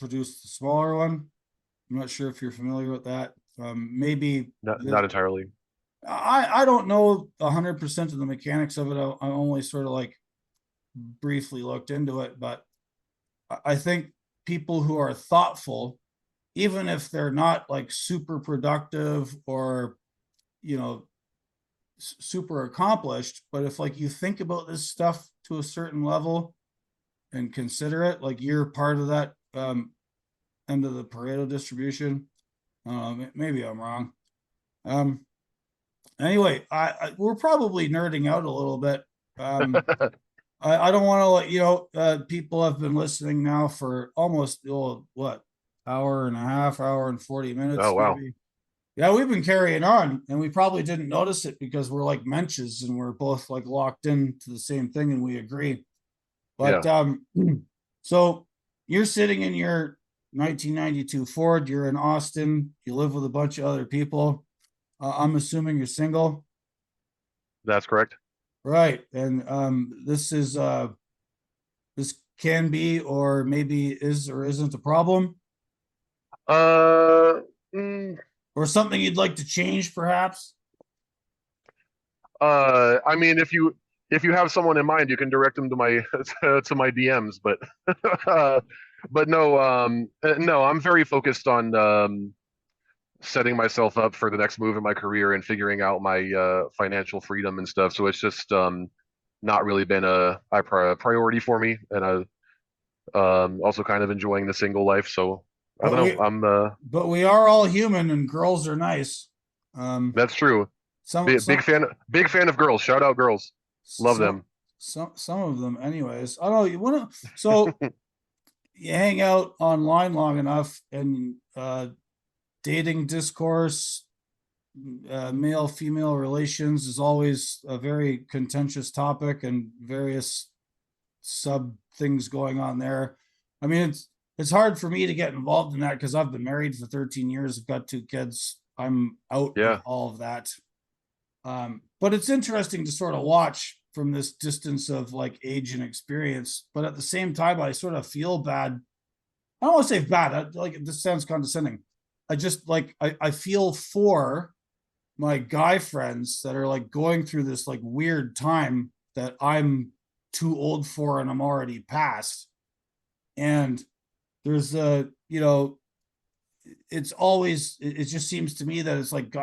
produce the smaller one. I'm not sure if you're familiar with that. Maybe Not entirely. I don't know 100% of the mechanics of it. I only sort of like briefly looked into it, but I think people who are thoughtful, even if they're not like super productive or you know super accomplished, but if like you think about this stuff to a certain level and consider it, like you're part of that end of the Pareto distribution. Maybe I'm wrong. Um, anyway, we're probably nerding out a little bit. I don't want to let people have been listening now for almost what, hour and a half, hour and 40 Oh minutes wow. maybe. Yeah, we've been carrying on, and we probably didn't notice it because we're like menches and we're both like locked into the same thing and we agree. But Yeah, so you're sitting in your 1992 Ford, you're in Austin, you live with a bunch of other people. I'm assuming you're single, that's correct. right? And this can be or maybe is or isn't a problem, Uh, mm, or something you'd like to change perhaps. I mean, if you have someone in mind, you can direct them to my to my DMs. But uh, but no, no, I'm very focused on setting myself up for the next move in my career and figuring out my financial freedom and stuff. So it's just not really been a priority for me, and I also kind of enjoying the single life. So I But don't we know. I'm but we are all human and girls are nice. Um That's true. some Big fan of girls. Shout out girls. Love some them. some of them anyways. I don't know, you want to, so you hang out online long enough and dating discourse, male female relations is always a very contentious topic and various sub things going on there. I mean, it's hard for me to get involved in that because I've been married for 13 years. I've got two kids. I'm out of Yeah. all of that. But it's interesting to sort of watch from this distance of like age and experience. But at the same time, I sort of feel bad. I don't want to say bad. Like this sounds condescending. I just like I feel for my guy friends that are like going through this like weird time that I'm too old for and I'm already past. And there's it's always, it just seems to me that it's like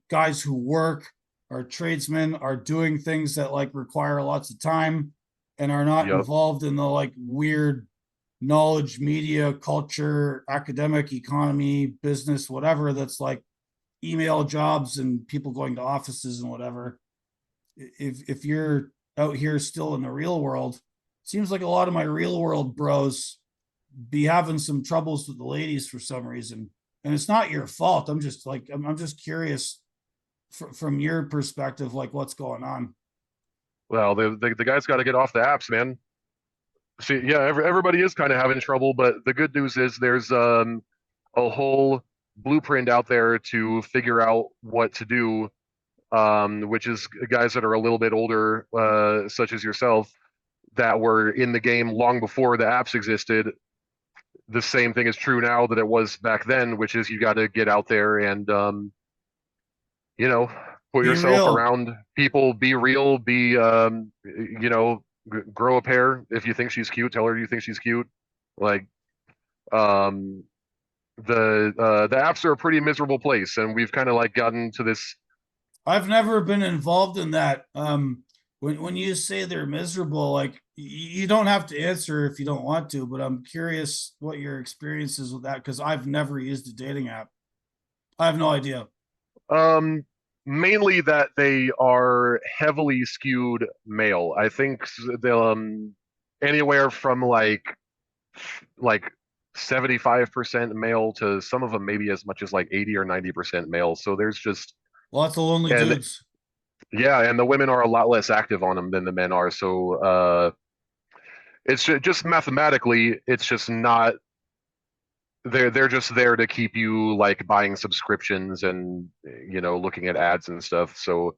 guys who work, are tradesmen, are doing things that like require lots of time and are not Yep. involved in the like weird knowledge media culture academic economy business whatever that's like email jobs and people going to offices and whatever. If you're out here still in the real world, seems like a lot of my real world bros be having some troubles with the ladies for some reason. And it's not your fault. I'm just like I'm just curious from your perspective, like what's going on. Well, the guys got to get off the apps, man. See, yeah, everybody is kind of having trouble, but the good news is there's a whole blueprint out there to figure out what to do, which is guys that are a little bit older, such as yourself, that were in the game long before the apps existed. The same thing is true now that it was back then, which is you got to get out there and you know, put Be yourself real. around people, be real, be grow a pair. If you think she's cute, tell her you think she's cute. Like um the apps are a pretty miserable place, and we've kind of like gotten to this. I've never been involved in that. When you say they're miserable, like you don't have to answer if you don't want to, but I'm curious what your experience is with that because I've never used a dating app. I have no idea. um Mainly that they are heavily skewed male. I think they'll anywhere from like like 75% male to some of them maybe as much as like 80 or 90% male. So there's just Lots of lonely and dudes. yeah, and the women are a lot less active on them than the men are. So it's just mathematically, it's just not. They're just there to keep you like buying subscriptions and looking at ads and stuff. So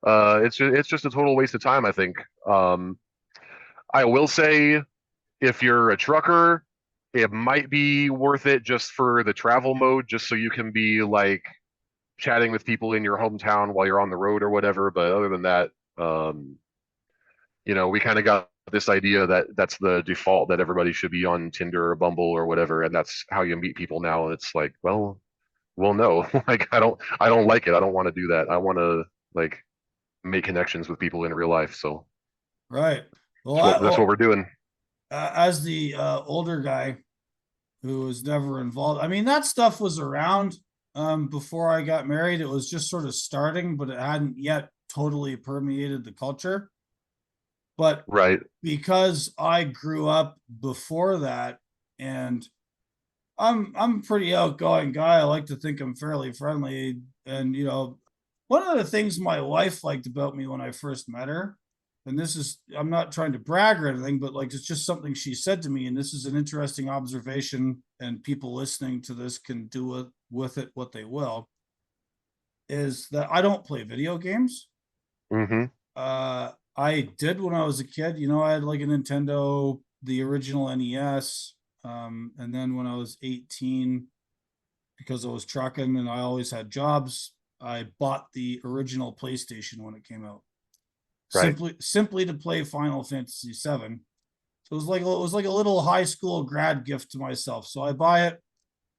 it's just a total waste of time, I think. I will say if you're a trucker, it might be worth it just for the travel mode, just so you can be like chatting with people in your hometown while you're on the road or whatever. But other than that, um, we kind of got this idea that that's the default, that everybody should be on Tinder or Bumble or whatever, and that's how you meet people now. And it's like, well, no, like I don't like it. I don't want to do that. I want to like make connections with people in real life. So Right. Well, that's what we're doing. as the older guy who was never involved, I mean, that stuff was around before I got married. It was just sort of starting, but it hadn't yet totally permeated the culture. But Right. because I grew up before that, and I'm a pretty outgoing guy. I like to think I'm fairly friendly. And one of the things my wife liked about me when I first met her, and this is, I'm not trying to brag or anything, but like it's just something she said to me, and this is an interesting observation, and people listening to this can do with it what they will, is that I don't play video games. Hmm. I did when I was a kid. I had like a Nintendo, the original NES. And then when I was 18, because I was trucking and I always had jobs, I bought the original PlayStation when it came out. Right. Simply to play Final Fantasy VII. So it was like a little high school grad gift to myself. So I buy it.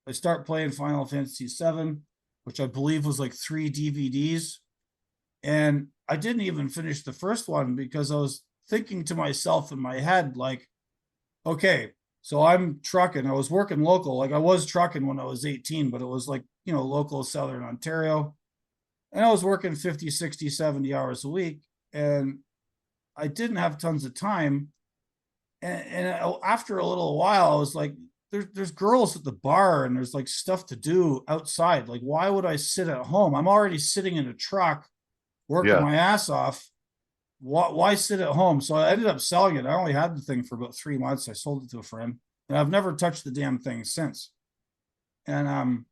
I start playing Final Fantasy VII, which I believe was like 3 DVDs. And I didn't even finish the first one because I was thinking to myself in my head, like, okay, so I'm trucking. I was working local. Like I was trucking when I was 18, but it was like, local Southern Ontario. And I was working 50, 60, 70 hours a week. And I didn't have tons of time. And after a little while, I was like, there's girls at the bar and there's like stuff to do outside. Like, why would I sit at home? I'm already sitting in a truck working Yeah. my ass off. Why sit at home? So I ended up selling it. I only had the thing for about 3 months. I sold it to a friend, and I've never touched the damn thing since. And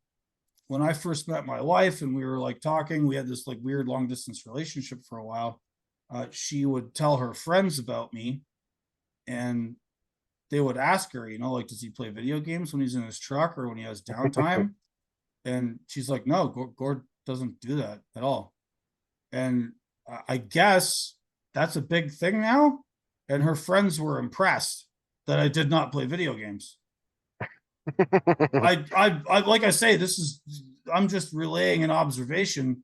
when I first met my wife and we were like talking, we had this like weird long distance relationship for a while. She would tell her friends about me, and they would ask her, like, does he play video games when he's in his truck or when he has downtime? And she's like, no, Gord doesn't do that at all. And I guess that's a big thing now. And her friends were impressed that I did not play video games. I like I say, I'm just relaying an observation,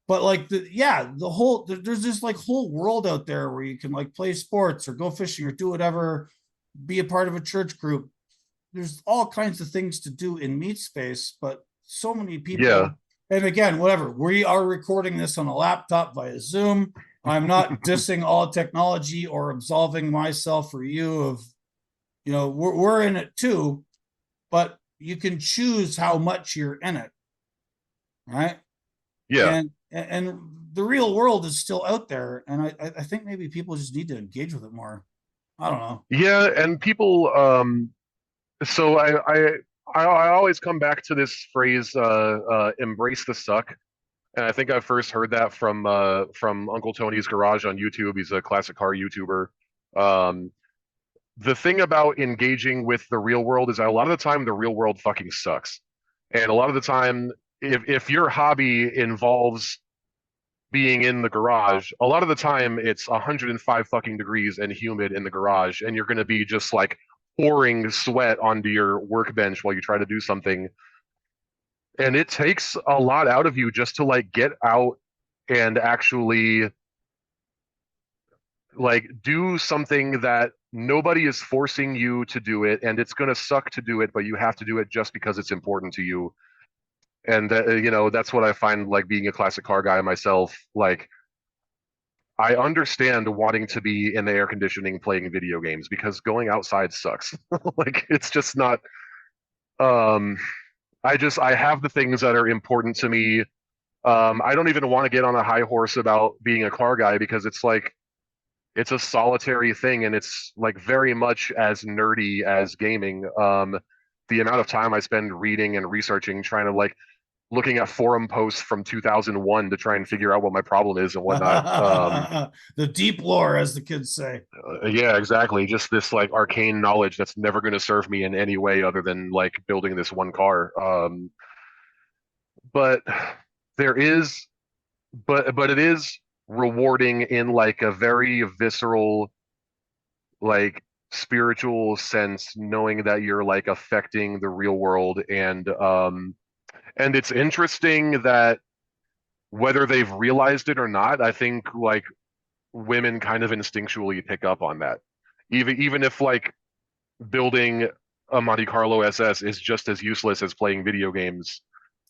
but like there's this like whole world out there where you can like play sports or go fishing or do whatever, be a part of a church group. There's all kinds of things to do in meat space, but so many Yeah. people, and again, whatever, we are recording this on a laptop via Zoom. I'm not dissing all technology or absolving myself or you of, we're in it too, but you can choose how much you're in it, right? Yeah. And the real world is still out there, and I think maybe people just need to engage with it more. I don't know. Yeah. And people, so I always come back to this phrase, embrace the suck. And I think I first heard that from Uncle Tony's Garage on YouTube. He's a classic car YouTuber. Um, the thing about engaging with the real world is that a lot of the time the real world fucking sucks. And a lot of the time, if your hobby involves being in the garage, a lot of the time it's 105 fucking degrees and humid in the garage, and you're going to be just like pouring sweat onto your workbench while you try to do something. And it takes a lot out of you just to like get out and actually like do something that nobody is forcing you to do it, and it's going to suck to do it, but you have to do it just because it's important to you. And that's what I find, like being a classic car guy myself. Like I understand wanting to be in the air conditioning playing video games because going outside sucks. Like it's just not um I have the things that are important to me. I don't even want to get on a high horse about being a car guy because it's like it's a solitary thing and it's like very much as nerdy as gaming. The amount of time I spend reading and researching, trying to like looking at forum posts from 2001 to try and figure out what my problem is and whatnot. The deep lore, as the kids say. Yeah, exactly. Just this like arcane knowledge that's never going to serve me in any way other than like building this one car. But there is, but it is rewarding in like a very visceral, like spiritual sense, knowing that you're like affecting the real world, and it's interesting that whether they've realized it or not, I think like women kind of instinctually pick up on that. Even if like building a Monte Carlo SS is just as useless as playing video games,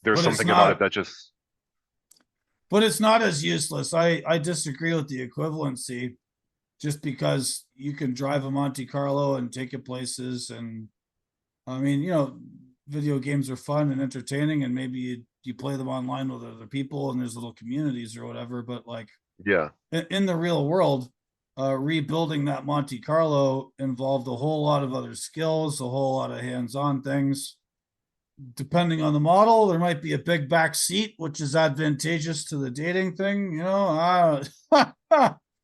there's But it's something about it not. that just But it's not as useless. I disagree with the equivalency. Just because you can drive a Monte Carlo and take it places, and I mean, video games are fun and entertaining, and maybe you play them online with other people, and there's little communities or whatever. But like yeah. in the real world, rebuilding that Monte Carlo involved a whole lot of other skills, a whole lot of hands-on things. Depending on the model, there might be a big back seat, which is advantageous to the dating thing.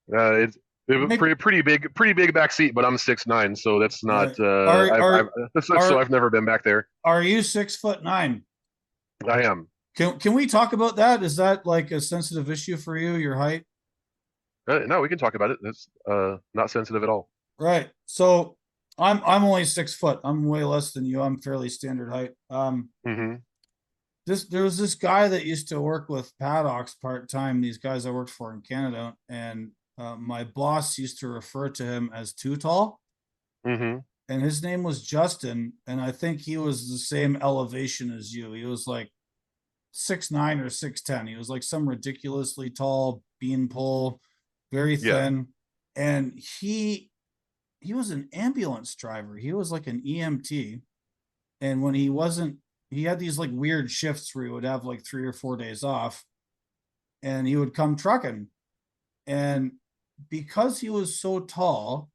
It's Make, pretty big back seat, but I'm 6'9", so that's not. yeah. Are So I've never been back there. are you 6'9"? I am. Can we talk about that? Is that like a sensitive issue for you, your height? No, we can talk about it. It's not sensitive at all. Right. So I'm only 6 foot. I'm way less than you. I'm fairly standard height. Hmm. There was this guy that used to work with paddocks part time. These guys I worked for in Canada, and my boss used to refer to him as too tall, Hmm. and his name was Justin, and I think he was the same elevation as you. He was like 6'9" or 6'10". He was like some ridiculously tall beanpole, very Yeah. thin, and he was an ambulance driver. He was like an EMT, and when he wasn't, he had these like weird shifts where he would have like 3 or 4 days off, and he would come trucking, and because he was so tall,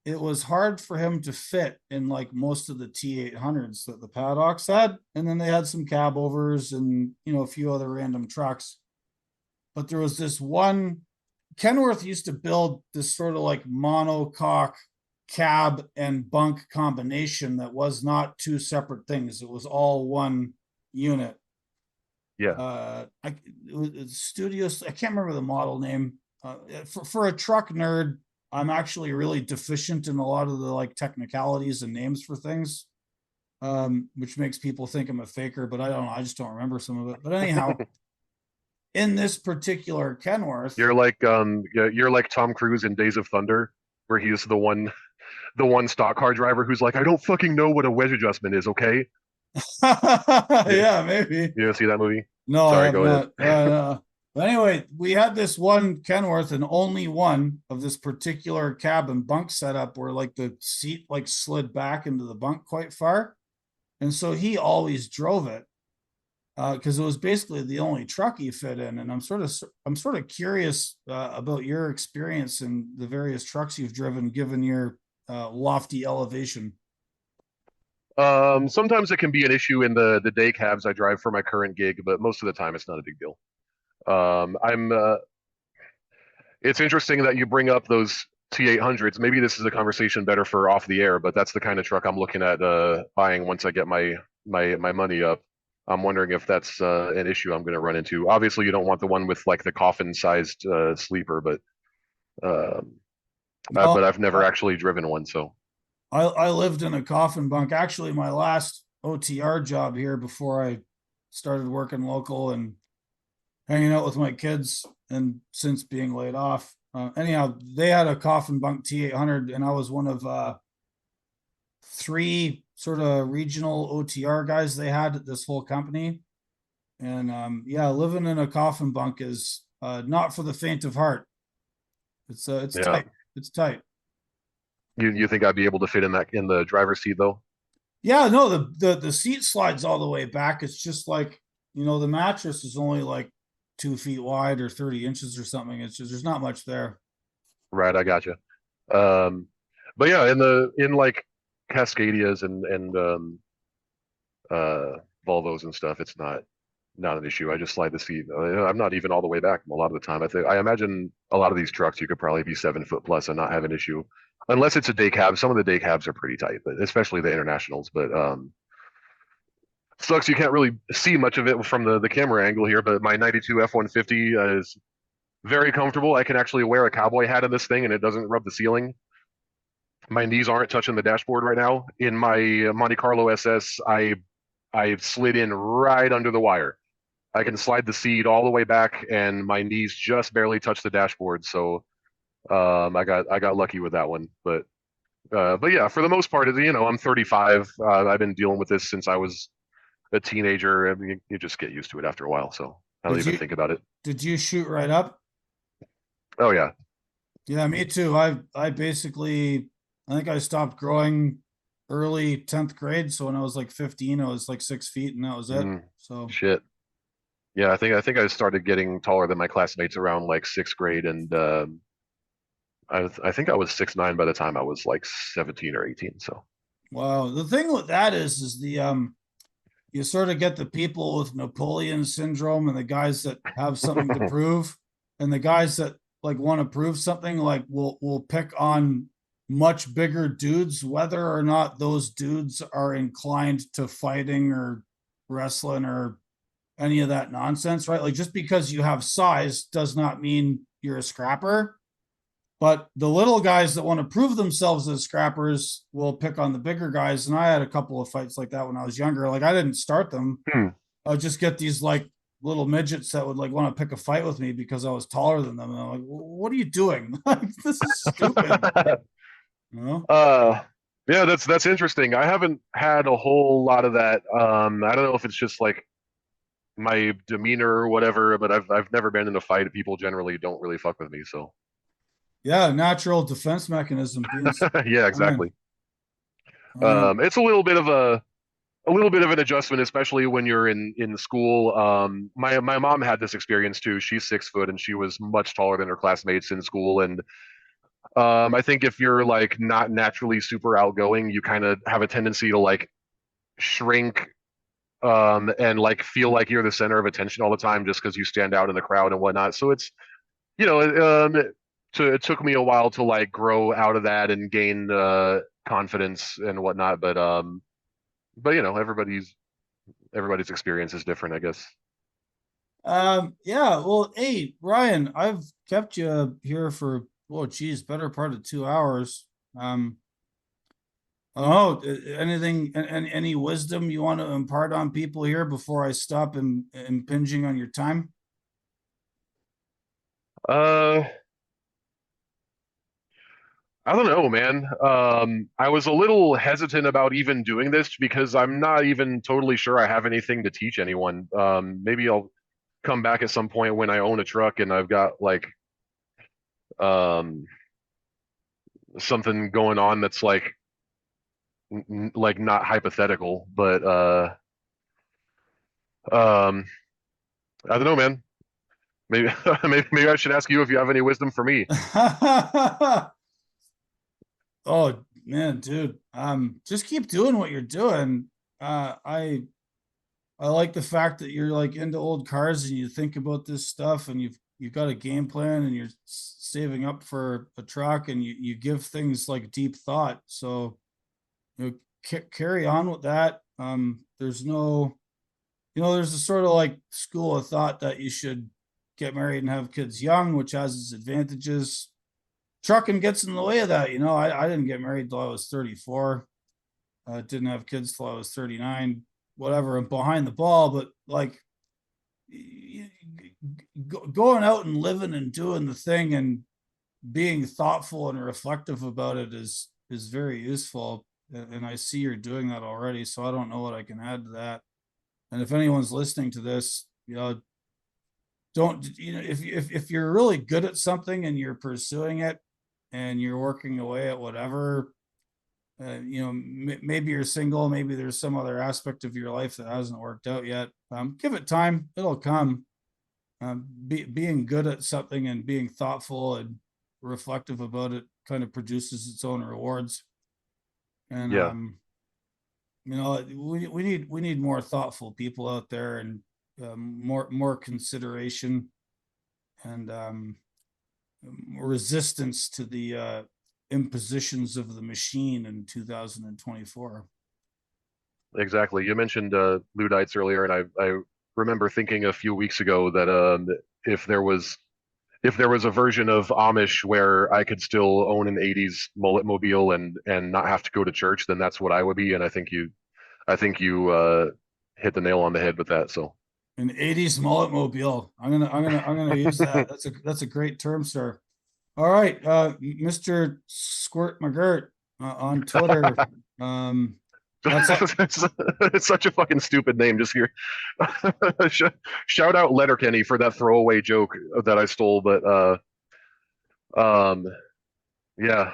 it was hard for him to fit in like most of the T800s that the paddocks had. And then they had some cab overs and, a few other random trucks. But there was this one, Kenworth used to build this sort of like monocoque cab and bunk combination that was not two separate things. It was all one unit. Yeah. It was Studios. I can't remember the model name. For a truck nerd, I'm actually really deficient in a lot of the like technicalities and names for things, which makes people think I'm a faker, but I don't know. I just don't remember some of it. But anyhow, in this particular Kenworth, You're like Tom Cruise in Days of Thunder, where he's the one stock car driver who's like, I don't fucking know what a wedge adjustment is, okay? Yeah. yeah, maybe. You see that movie? No, I Sorry, have go ahead. not. But anyway, we had this one Kenworth and only one of this particular cab and bunk setup where like the seat like slid back into the bunk quite far. And so he always drove it because it was basically the only truck he fit in. And I'm sort of curious about your experience in the various trucks you've driven, given your lofty elevation. Sometimes it can be an issue in the day cabs I drive for my current gig, but most of the time it's not a big deal. I'm It's interesting that you bring up those T800s. Maybe this is a conversation better for off the air, but that's the kind of truck I'm looking at buying once I get my money up. I'm wondering if that's an issue I'm going to run into. Obviously, you don't want the one with like the coffin-sized sleeper, but No, I've never actually driven one, so I lived in a coffin bunk. Actually, my last OTR job here before I started working local and hanging out with my kids, and since being laid off. Anyhow, they had a coffin bunk T800, and I was one of three sort of regional OTR guys they had at this whole company. And yeah, living in a coffin bunk is not for the faint of heart. It's Yeah. tight. It's tight. You think I'd be able to fit in that in the driver's seat though? Yeah, no, the seat slides all the way back. It's just like, the mattress is only like 2 feet wide or 30 inches or something. It's just there's not much there. Right, I gotcha. Um, but yeah, in like Cascadias and uh Volvos and stuff, it's not an issue. I just slide the seat. I'm not even all the way back a lot of the time. I imagine a lot of these trucks you could probably be 7 foot plus and not have an issue, unless it's a day cab. Some of the day cabs are pretty tight, but especially the internationals. But sucks you can't really see much of it from the camera angle here. But my '92 F-150 is very comfortable. I can actually wear a cowboy hat in this thing, and it doesn't rub the ceiling. My knees aren't touching the dashboard right now. In my Monte Carlo SS, I slid in right under the wire. I can slide the seat all the way back, and my knees just barely touch the dashboard. So I got lucky with that one. But yeah, for the most part, I'm 35. I've been dealing with this since I was a teenager. I mean, you just get used to it after a while. So I don't Did even you think about it. did you shoot right up? Oh yeah. Yeah, me too. I basically I think I stopped growing early 10th grade. So when I was like 15, I was like 6 feet and that was it. Mm, So shit. Yeah, I think I started getting taller than my classmates around like sixth grade, and I think I was 6'9" by the time I was like 17 or 18. So wow. The thing with that is the you sort of get the people with Napoleon syndrome and the guys that have something to prove, and the guys that like want to prove something like will pick on much bigger dudes, whether or not those dudes are inclined to fighting or wrestling or any of that nonsense, right? Like just because you have size does not mean you're a scrapper. But the little guys that want to prove themselves as scrappers will pick on the bigger guys. And I had a couple of fights like that when I was younger. Like I didn't start them. hmm. I would just get these like little midgets that would like want to pick a fight with me because I was taller than them. And I'm like, what are you doing? Like, this is stupid. You know? uh, yeah, that's interesting. I haven't had a whole lot of that. I don't know if it's just like my demeanor or whatever, but I've never been in a fight. People generally don't really fuck with me. So Yeah, natural defense mechanism being yeah, fine. exactly. Um, It's a little bit of an adjustment, especially when you're in school. My mom had this experience too. She's 6 foot and she was much taller than her classmates in school. And I think if you're like not naturally super outgoing, you kind of have a tendency to like shrink and like feel like you're the center of attention all the time just because you stand out in the crowd and whatnot. So it's you know it took me a while to like grow out of that and gain confidence and whatnot. But everybody's experience is different, I guess. yeah, well, hey, Ryan, I've kept you here for, oh, geez, better part of 2 hours. Um, oh, anything, any wisdom you want to impart on people here before I stop impinging on your time? Uh, I don't know, man. I was a little hesitant about even doing this because I'm not even totally sure I have anything to teach anyone. Maybe I'll come back at some point when I own a truck and I've got like um, something going on that's like not hypothetical, but um, I don't know, man. Maybe maybe I should ask you if you have any wisdom for me. Oh man, dude. Just keep doing what you're doing. I like the fact that you're like into old cars and you think about this stuff and you've got a game plan and you're saving up for a truck and you give things like deep thought. So carry on with that. There's no, there's a sort of like school of thought that you should get married and have kids young, which has its advantages. Trucking gets in the way of that. I didn't get married till I was 34. Didn't have kids till I was 39. Whatever, I'm behind the ball, but like going out and living and doing the thing and being thoughtful and reflective about it is very useful. And I see you're doing that already, so I don't know what I can add to that. And if anyone's listening to this, don't, if you're really good at something and you're pursuing it and you're working away at whatever, maybe you're single, maybe there's some other aspect of your life that hasn't worked out yet. Give it time, it'll come. Being good at something and being thoughtful and reflective about it kind of produces its own rewards. And Yeah, we need more thoughtful people out there, and more consideration, and resistance to the impositions of the machine in 2024. exactly. You mentioned Luddites earlier, and I remember thinking a few weeks ago that if there was if there was a version of Amish where I could still own an '80s mullet mobile and not have to go to church, then that's what I would be. And I think you hit the nail on the head with that. So An 80s mullet mobile. I'm gonna use that. That's a great term, sir. All right, Mr. Squirt McGirt on Twitter. That's it's such a fucking stupid name. Just here, shout out Letterkenny for that throwaway joke that I stole. But um, yeah,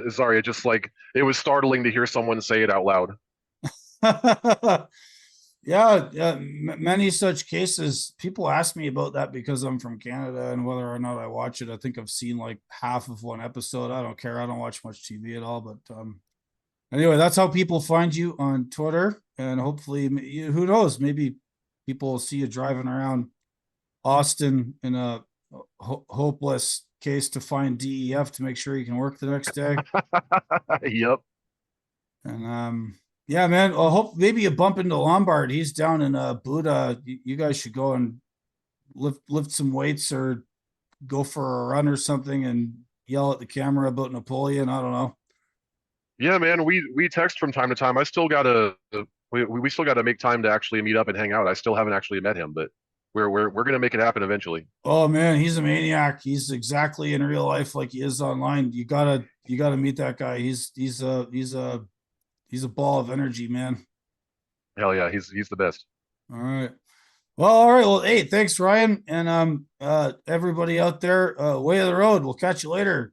sorry. It just like it was startling to hear someone say it out loud. yeah, many such cases. People ask me about that because I'm from Canada and whether or not I watch it. I think I've seen like half of one episode. I don't care. I don't watch much TV at all. But anyway, that's how people find you on Twitter. And hopefully, who knows, maybe people will see you driving around Austin in a hopeless case to find DEF to make sure you can work the next day. Yep. And yeah, man. I hope maybe you bump into Lombard. He's down in Buda. You guys should go and lift some weights or go for a run or something and yell at the camera about Napoleon. I don't know. Yeah, man. We text from time to time. I still gotta we still gotta make time to actually meet up and hang out. I still haven't actually met him, but we're gonna make it happen eventually. Oh man, he's a maniac. He's exactly in real life like he is online. You gotta meet that guy. He's a ball of energy, man. Hell yeah, he's the best. All right. Well, all right. Well, hey, thanks, Ryan. And everybody out there, way of the road. We'll catch you later.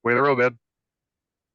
Way to road, man.